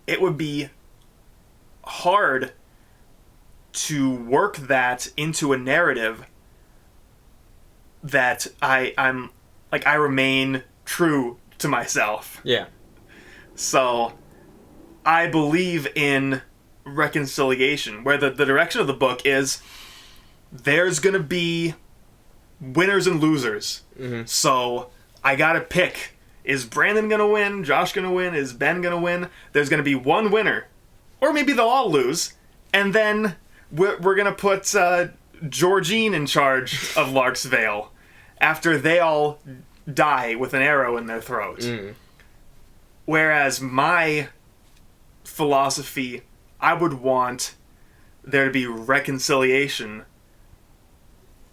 [SPEAKER 1] it would be hard to work that into a narrative that I remain true to myself.
[SPEAKER 2] Yeah.
[SPEAKER 1] So I believe in reconciliation, where the direction of the book is there's gonna be winners and losers. So I gotta pick. Is Brandon gonna win? Josh gonna win? Is Ben gonna win? There's gonna be one winner. Or maybe they'll all lose. And then we're gonna put Georgine in charge of Lark's Vale after they all die with an arrow in their throat. Whereas my philosophy, I would want there to be reconciliation,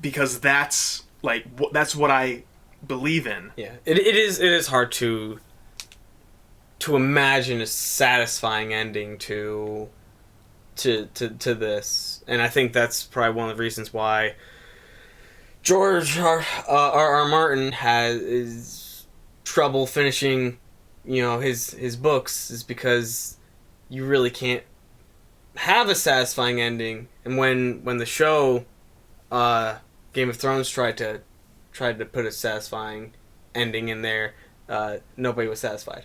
[SPEAKER 1] because that's what I believe in.
[SPEAKER 2] Yeah, it is hard to imagine a satisfying ending to this, and I think that's probably one of the reasons why George R. Martin has trouble finishing, his books, is because you really can't have a satisfying ending. And when the show Game of Thrones tried to put a satisfying ending in there, nobody was satisfied.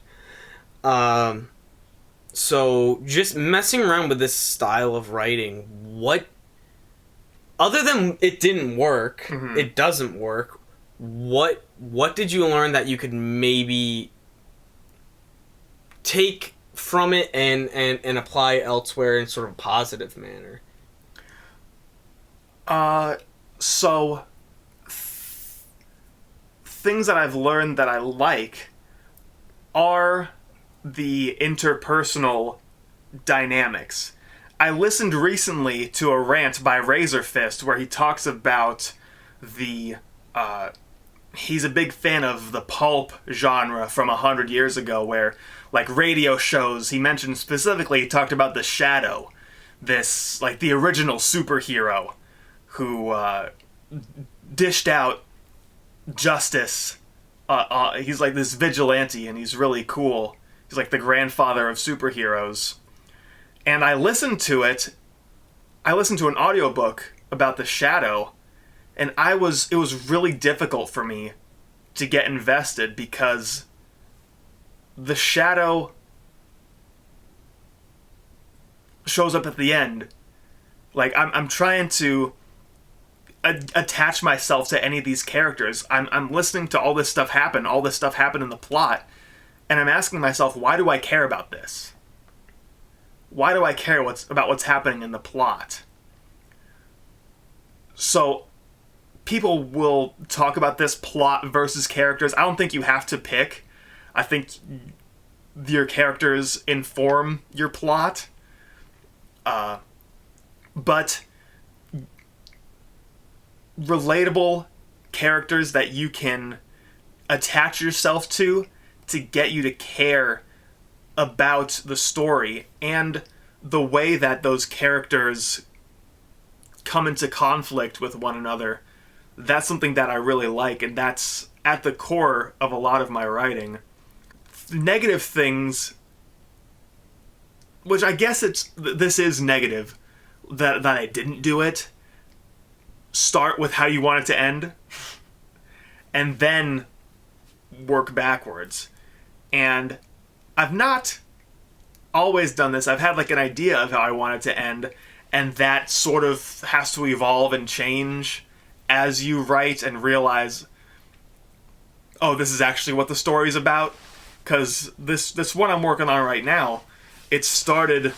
[SPEAKER 2] So just messing around with this style of writing, what, other than it didn't work, it doesn't work, what did you learn that you could maybe take from it and apply elsewhere in sort of a positive manner?
[SPEAKER 1] So things that I've learned that I like are the interpersonal dynamics. I listened recently to a rant by Razorfist where he talks about the he's a big fan of the pulp genre from 100 years ago, where, like, radio shows, he mentioned specifically, he talked about the Shadow, this, like, the original superhero who dished out justice. He's like this vigilante, and he's really cool. He's like the grandfather of superheroes. And I listened to it. I listened to an audiobook about the Shadow, and it was really difficult for me to get invested, because the Shadow shows up at the end. Like, I'm trying to attach myself to any of these characters. I'm listening to all this stuff happen in the plot, and I'm asking myself, why do I care about this? Why do I care about what's happening in the plot? So, people will talk about this plot versus characters. I don't think you have to pick. I think your characters inform your plot. But relatable characters that you can attach yourself to get you to care about the story and the way that those characters come into conflict with one another, that's something that I really like, and that's at the core of a lot of my writing. Negative things, which I guess this is negative, that I didn't do it. Start with how you want it to end, and then work backwards. And I've not always done this. I've had like an idea of how I want it to end, and that sort of has to evolve and change as you write and realize, oh, this is actually what the story's about. Because this one I'm working on right now, it started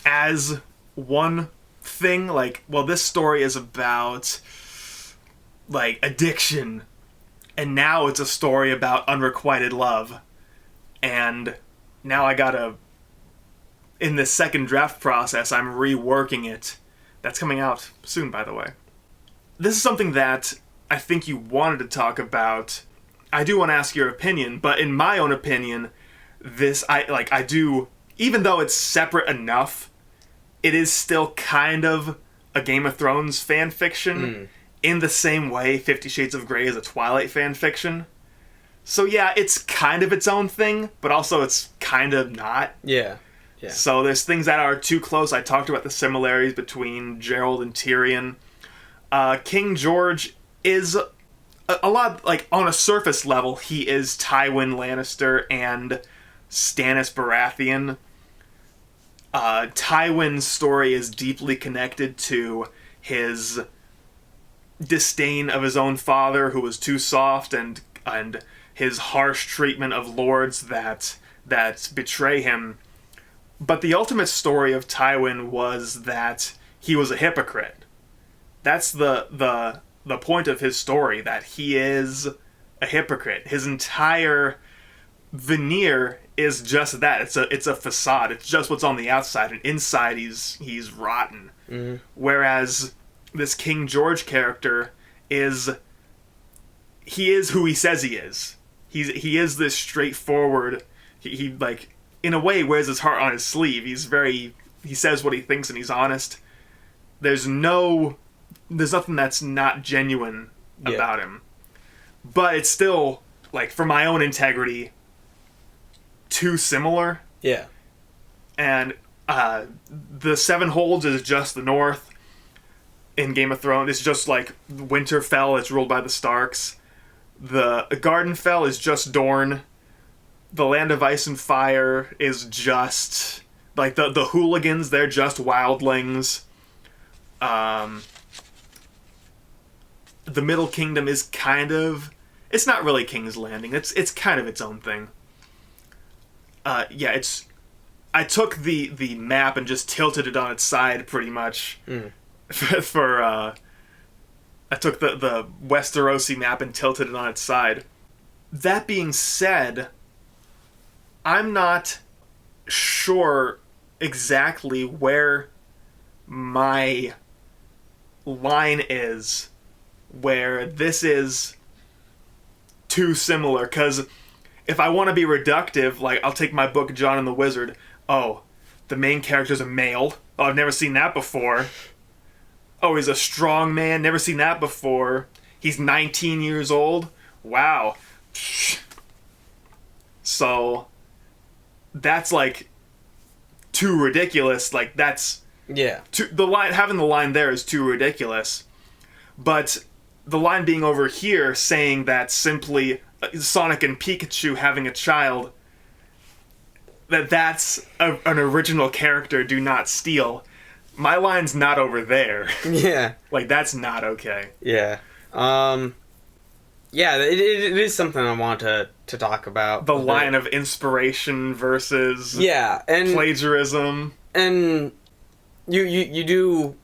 [SPEAKER 1] as one thing, like, well, this story is about, like, addiction, and now it's a story about unrequited love. And now I gotta, in this second draft process, I'm reworking it. That's coming out soon, by the way. This is something that I think you wanted to talk about. I do want to ask your opinion, but in my own opinion, I do, even though it's separate enough, it is still kind of a Game of Thrones fan fiction, in the same way 50 Shades of Grey is a Twilight fan fiction. So yeah, it's kind of its own thing, but also it's kind of not.
[SPEAKER 2] Yeah.
[SPEAKER 1] So there's things that are too close. I talked about the similarities between Geralt and Tyrion. King George is a lot, like, on a surface level, he is Tywin Lannister and Stannis Baratheon. Tywin's story is deeply connected to his disdain of his own father, who was too soft, and his harsh treatment of lords that betray him. But the ultimate story of Tywin was that he was a hypocrite. That's the point of his story, that he is a hypocrite. His entire veneer is just that. It's a facade. It's just what's on the outside, and inside he's rotten. Mm-hmm. Whereas this King George character he is who he says he is. He is this straightforward. He like, in a way, wears his heart on his sleeve. He says what he thinks and he's honest. There's nothing that's not genuine about him. But it's still, like, for my own integrity, too similar.
[SPEAKER 2] Yeah.
[SPEAKER 1] And the Seven Holds is just the North in Game of Thrones. It's just like Winterfell. It's ruled by the Starks. The Gardenfell is just Dorne. The Land of Ice and Fire is just like the Hooligans. They're just Wildlings. The Middle Kingdom is kind of, it's not really King's Landing. It's kind of its own thing. I took the map and just tilted it on its side pretty much. I took the Westerosi map and tilted it on its side. That being said, I'm not sure exactly where my line is where this is too similar, because if I want to be reductive, like, I'll take my book John and the Wizard. Oh, the main character's a male. Oh, I've never seen that before. Oh, he's a strong man. Never seen that before. He's 19 years old. Wow. So, that's, like, too ridiculous. Like, that's...
[SPEAKER 2] Yeah.
[SPEAKER 1] Having the line there is too ridiculous. But the line being over here saying that simply Sonic and Pikachu having a child, that's an original character, do not steal. My line's not over there.
[SPEAKER 2] Yeah.
[SPEAKER 1] Like, that's not okay.
[SPEAKER 2] Yeah. Yeah, it is something I want to talk about.
[SPEAKER 1] The line of inspiration versus
[SPEAKER 2] and
[SPEAKER 1] plagiarism.
[SPEAKER 2] And you do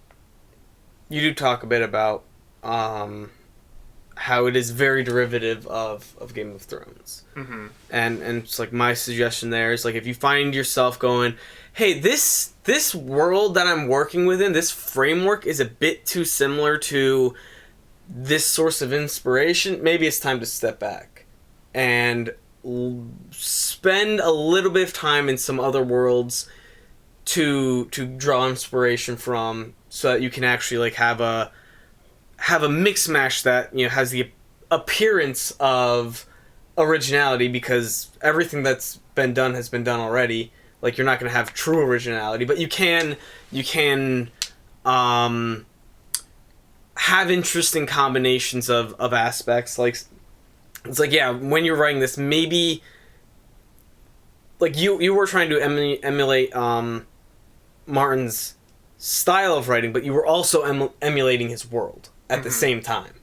[SPEAKER 2] talk a bit about how it is very derivative of Game of Thrones.
[SPEAKER 1] Mm-hmm.
[SPEAKER 2] And it's like, my suggestion there is, like, if you find yourself going, hey, this world that I'm working within, this framework is a bit too similar to this source of inspiration, maybe it's time to step back and spend a little bit of time in some other worlds to draw inspiration from, so that you can actually, like, have a mix mash that, you know, has the appearance of originality, because everything that's been done has been done already. Like, you're not going to have true originality, but you can have interesting combinations of aspects. Like, it's like, yeah, when you're writing this, maybe, like, you were trying to emulate Martin's style of writing, but you were also emulating his world at the same time.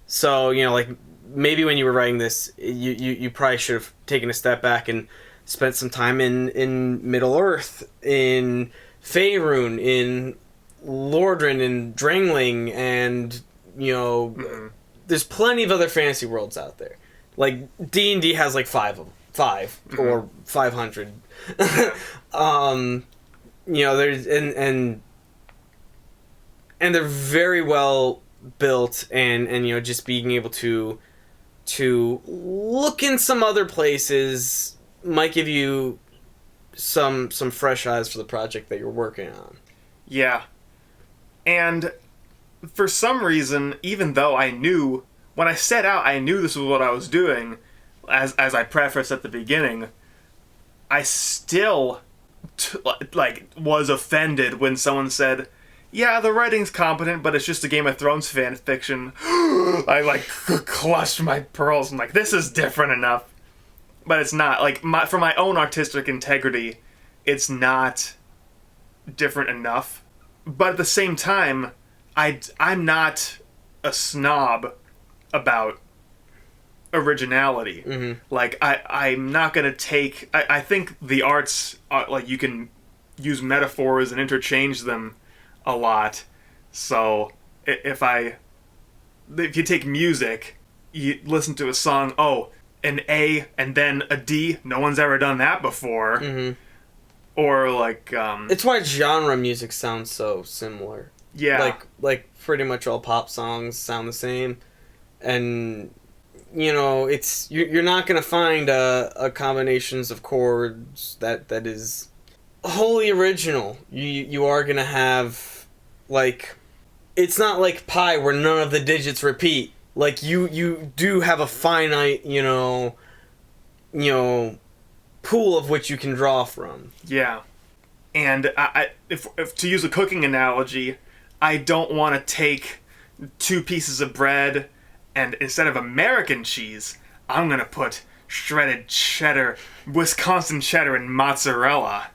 [SPEAKER 2] So, you know, like, maybe when you were writing this, you probably should have taken a step back and spent some time in Middle Earth, in Faerun, in Lordran, and Drangling, and, you know, there's plenty of other fantasy worlds out there. Like, D&D has, like, five or 500. You know, there's and they're very well built, and you know, just being able to look in some other places might give you some fresh eyes for the project that you're working on.
[SPEAKER 1] Yeah. And for some reason, even though I knew, when I set out, I knew this was what I was doing, as I prefaced at the beginning, I still was offended when someone said, yeah, the writing's competent, but it's just a Game of Thrones fan fiction. I, like, clutched my pearls. I'm like, this is different enough. But it's not. Like, for my own artistic integrity, it's not different enough. But at the same time, I'm not a snob about originality.
[SPEAKER 2] Mm-hmm.
[SPEAKER 1] Like, I'm not going to take... I think the arts, like, you can use metaphors and interchange them a lot. So, if you take music, you listen to a song, oh, an A and then a D, no one's ever done that before.
[SPEAKER 2] Mm-hmm.
[SPEAKER 1] Or, like...
[SPEAKER 2] it's why genre music sounds so similar.
[SPEAKER 1] Yeah.
[SPEAKER 2] Like pretty much all pop songs sound the same. And it's you're not gonna find a combinations of chords that is wholly original. You are gonna have, like, it's not like pi where none of the digits repeat. Like, you do have a finite, pool of which you can draw from.
[SPEAKER 1] Yeah. And if to use a cooking analogy, I don't want to take 2 pieces of bread and instead of American cheese, I'm going to put shredded cheddar, Wisconsin cheddar, and mozzarella.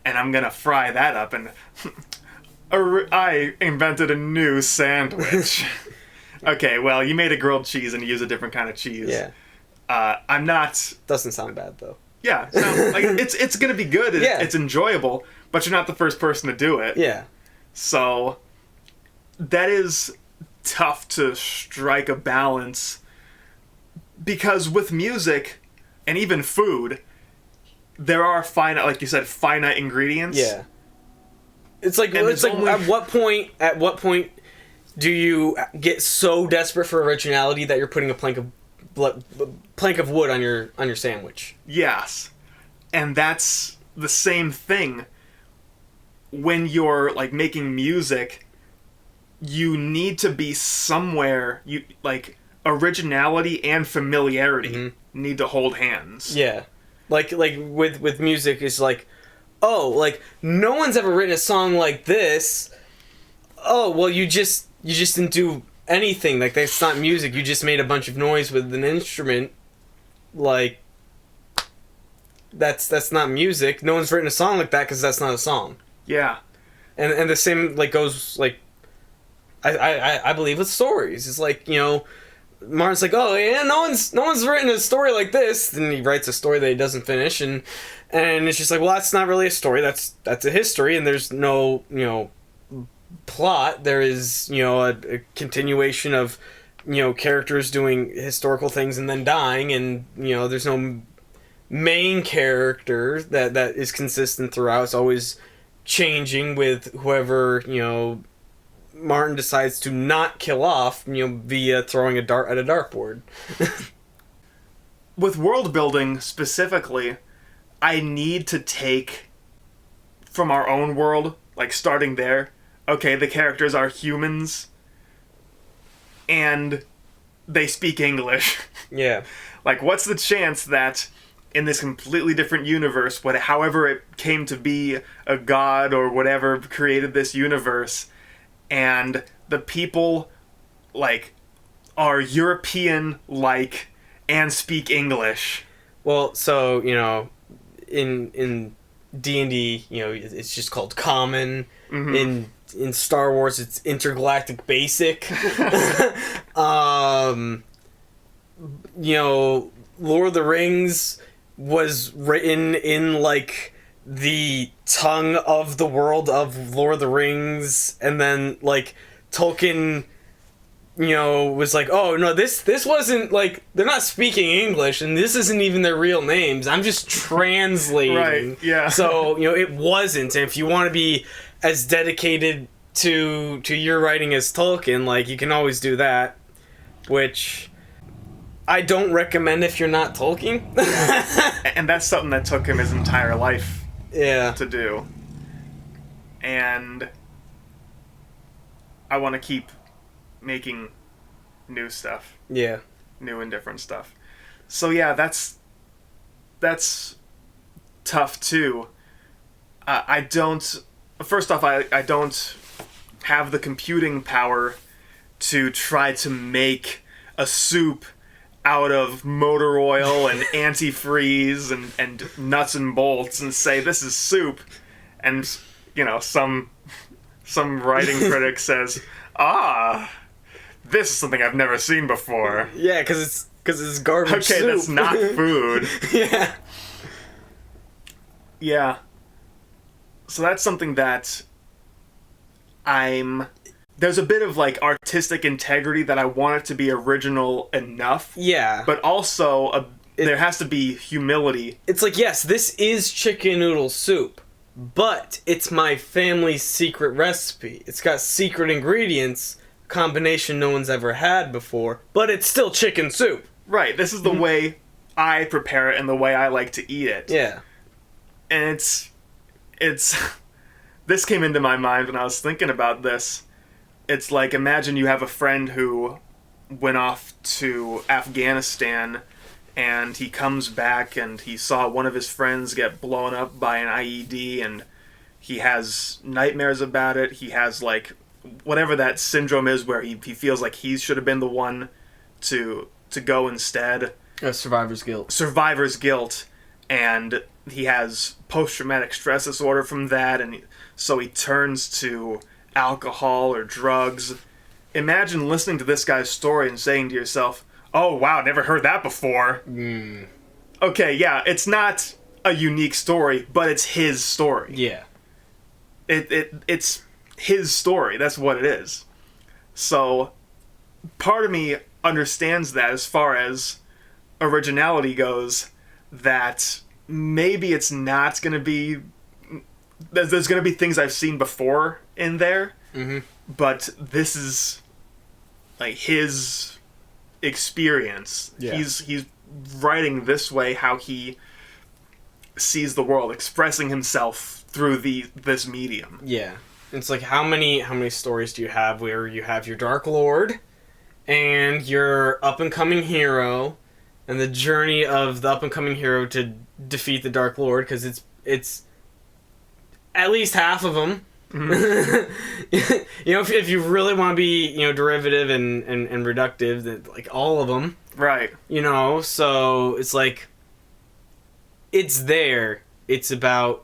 [SPEAKER 1] And I'm going to fry that up, and I invented a new sandwich. Okay, well, you made a grilled cheese and you use a different kind of cheese.
[SPEAKER 2] Yeah.
[SPEAKER 1] I'm not...
[SPEAKER 2] Doesn't sound bad, though.
[SPEAKER 1] Yeah, so, like, it's going to be good. It's enjoyable, but you're not the first person to do it.
[SPEAKER 2] Yeah.
[SPEAKER 1] So that is tough to strike a balance, because with music and even food, there are finite, like you said, finite ingredients.
[SPEAKER 2] Yeah. It's like at what point do you get so desperate for originality that you're putting a plank of wood on your sandwich?
[SPEAKER 1] Yes. And that's the same thing when you're, like, making music. You need to be somewhere, originality and familiarity need to hold hands.
[SPEAKER 2] Yeah. Like with music, it's like, oh, like, no one's ever written a song like this. Oh, well, you just didn't do anything. Like, that's not music. You just made a bunch of noise with an instrument. Like, that's not music. No one's written a song like that because that's not a song.
[SPEAKER 1] Yeah.
[SPEAKER 2] And the same, like, goes, like, I believe with stories. It's like, Martin's like, oh yeah, no one's written a story like this. Then he writes a story that he doesn't finish, and it's just like, well, that's not really a story. That's a history, and there's no plot. There is a continuation of characters doing historical things and then dying, and there's no main character that is consistent throughout. It's always changing with whoever Martin decides to not kill off, via throwing a dart at a dartboard.
[SPEAKER 1] With world building specifically, I need to take from our own world, like, starting there. Okay, the characters are humans, and they speak English.
[SPEAKER 2] Yeah.
[SPEAKER 1] Like, what's the chance that in this completely different universe, however it came to be, a god or whatever created this universe, and the people, like, are European-like and speak English?
[SPEAKER 2] Well, so, in D&D, it's just called common. Mm-hmm. In Star Wars, it's intergalactic basic. Lord of the Rings was written in, like, the tongue of the world of Lord of the Rings, and then, like, Tolkien, was like, oh, no, this wasn't, like, they're not speaking English, and this isn't even their real names. I'm just translating.
[SPEAKER 1] Right, yeah.
[SPEAKER 2] So, it wasn't, and if you want to be as dedicated to your writing as Tolkien, like, you can always do that, which I don't recommend if you're not Tolkien.
[SPEAKER 1] And that's something that took him his entire life to do. And I want to keep making new stuff.
[SPEAKER 2] Yeah.
[SPEAKER 1] New and different stuff. So yeah, that's tough too. I don't have the computing power to try to make a soup out of motor oil and antifreeze and nuts and bolts and say this is soup, and some writing critic says, this is something I've never seen before.
[SPEAKER 2] Yeah, because it's garbage soup.
[SPEAKER 1] Okay, that's not food.
[SPEAKER 2] Yeah.
[SPEAKER 1] Yeah. So that's something that there's a bit of, like, artistic integrity that I want it to be original enough.
[SPEAKER 2] Yeah.
[SPEAKER 1] But also, there has to be humility.
[SPEAKER 2] It's like, yes, this is chicken noodle soup, but it's my family's secret recipe. It's got secret ingredients. combination no one's ever had before, but it's still chicken soup.
[SPEAKER 1] Right. This is the way I prepare it and the way I like to eat it.
[SPEAKER 2] Yeah.
[SPEAKER 1] And it's this came into my mind when I was thinking about this. It's like, imagine you have a friend who went off to Afghanistan and he comes back and he saw one of his friends get blown up by an IED and he has nightmares about it. He has like whatever that syndrome is where he feels like he should have been the one to go instead.
[SPEAKER 2] Survivor's guilt.
[SPEAKER 1] Survivor's guilt. And he has post-traumatic stress disorder from that, and so he turns to alcohol or drugs. Imagine listening to this guy's story and saying to yourself, oh wow, never heard that before. Okay, yeah, it's not a unique story, but it's his story.
[SPEAKER 2] Yeah.
[SPEAKER 1] It's his story, that's what it is. So, part of me understands that as far as originality goes, that maybe it's not going to be... There's going to be things I've seen before in there, but this is like his experience.
[SPEAKER 2] Yeah.
[SPEAKER 1] He's writing this way how he sees the world, expressing himself through this medium.
[SPEAKER 2] Yeah. It's like, how many stories do you have where you have your Dark Lord and your up-and-coming hero and the journey of the up-and-coming hero to defeat the Dark Lord, because it's at least half of them. You know, if you really want to be, you know, derivative and reductive, then like all of them.
[SPEAKER 1] Right.
[SPEAKER 2] You know, so it's like, it's there. It's about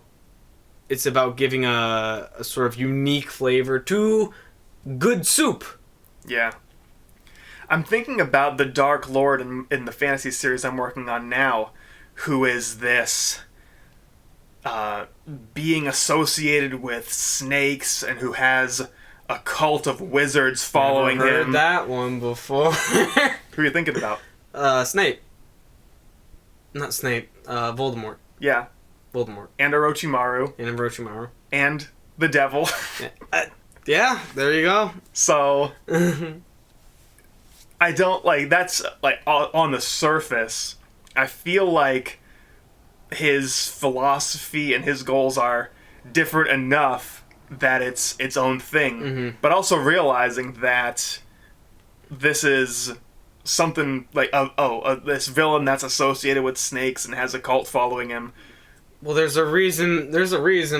[SPEAKER 2] giving a sort of unique flavor to good soup.
[SPEAKER 1] Yeah. I'm thinking about the Dark Lord in the fantasy series I'm working on now, who is this being associated with snakes and who has a cult of wizards following
[SPEAKER 2] Never heard
[SPEAKER 1] him.
[SPEAKER 2] that one before.
[SPEAKER 1] Who are you thinking about?
[SPEAKER 2] Snape. Not Snape. Voldemort.
[SPEAKER 1] Yeah.
[SPEAKER 2] Voldemort.
[SPEAKER 1] And Orochimaru.
[SPEAKER 2] And Orochimaru.
[SPEAKER 1] And the devil.
[SPEAKER 2] Yeah, there you go.
[SPEAKER 1] So... I don't, like, that's, like, on the surface, I feel like his philosophy and his goals are different enough that it's its own thing, but also realizing that this is something, like, this villain that's associated with snakes and has a cult following him.
[SPEAKER 2] Well, there's a reason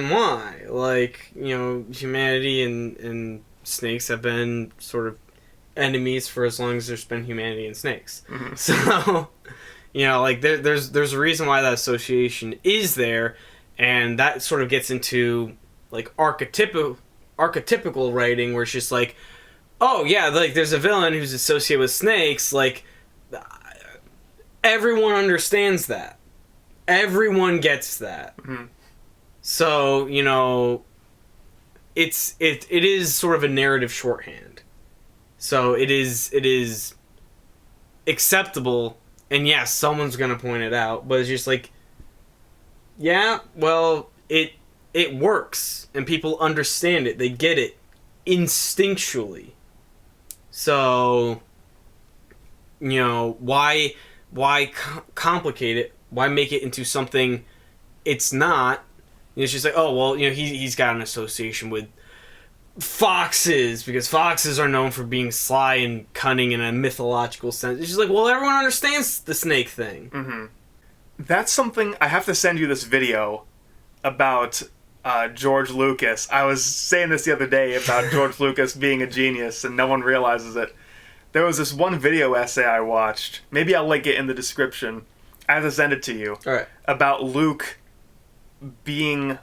[SPEAKER 2] why. Like, you know, humanity and snakes have been sort of enemies for as long as there's been humanity and snakes. So, you know, like there's a reason why that association is there, and that sort of gets into like archetypical writing where it's just like, oh yeah, like there's a villain who's associated with snakes. Like everyone understands that, everyone gets that. So, you know, it is sort of a narrative shorthand. So it is acceptable, and yes, someone's gonna point it out, but it's just like, yeah, well, it works, and people understand it, they get it instinctually. So, you know, why complicate it? Why make it into something it's not? It's just like, oh well, you know, he's got an association with foxes, because foxes are known for being sly and cunning in a mythological sense. It's just like, well, everyone understands the snake thing.
[SPEAKER 1] That's something, I have to send you this video about George Lucas. I was saying this the other day about George Lucas being a genius and no one realizes it. There was this one video essay I watched, maybe I'll link it in the description, I have to send it to you,
[SPEAKER 2] Alright.
[SPEAKER 1] about Luke being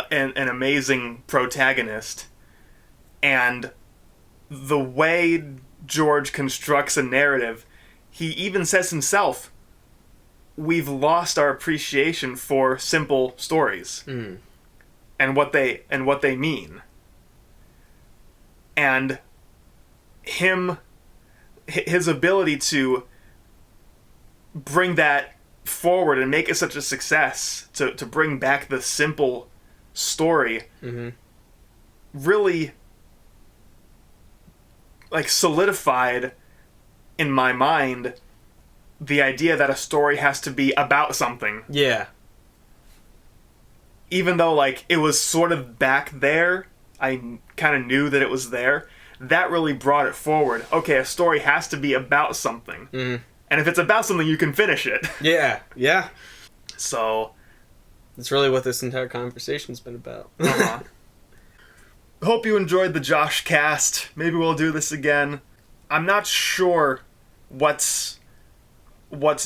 [SPEAKER 1] an amazing protagonist, and the way George constructs a narrative, he even says himself, we've lost our appreciation for simple stories and what they mean. And his ability to bring that forward and make it such a success, to bring back the simple story, really like solidified in my mind the idea that a story has to be about something.
[SPEAKER 2] Yeah.
[SPEAKER 1] Even though, like, it was sort of back there, I kind of knew that it was there. That really brought it forward. Okay, a story has to be about something.
[SPEAKER 2] Mm-hmm.
[SPEAKER 1] And if it's about something, you can finish it.
[SPEAKER 2] Yeah. Yeah.
[SPEAKER 1] So...
[SPEAKER 2] That's really what this entire conversation's been about.
[SPEAKER 1] Hope you enjoyed the Josh cast. Maybe we'll do this again. I'm not sure what's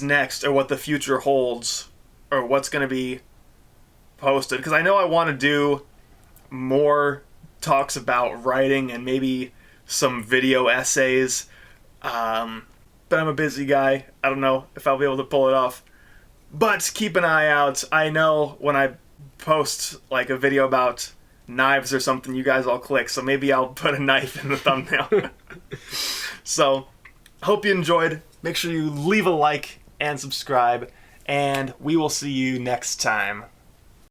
[SPEAKER 1] next or what the future holds or what's going to be posted, because I know I want to do more talks about writing and maybe some video essays, but I'm a busy guy. I don't know if I'll be able to pull it off, but keep an eye out. I know when I post like a video about knives or something, you guys all click, so maybe I'll put a knife in the thumbnail. So hope you enjoyed. Make sure you leave a like and subscribe, and we will see you next time.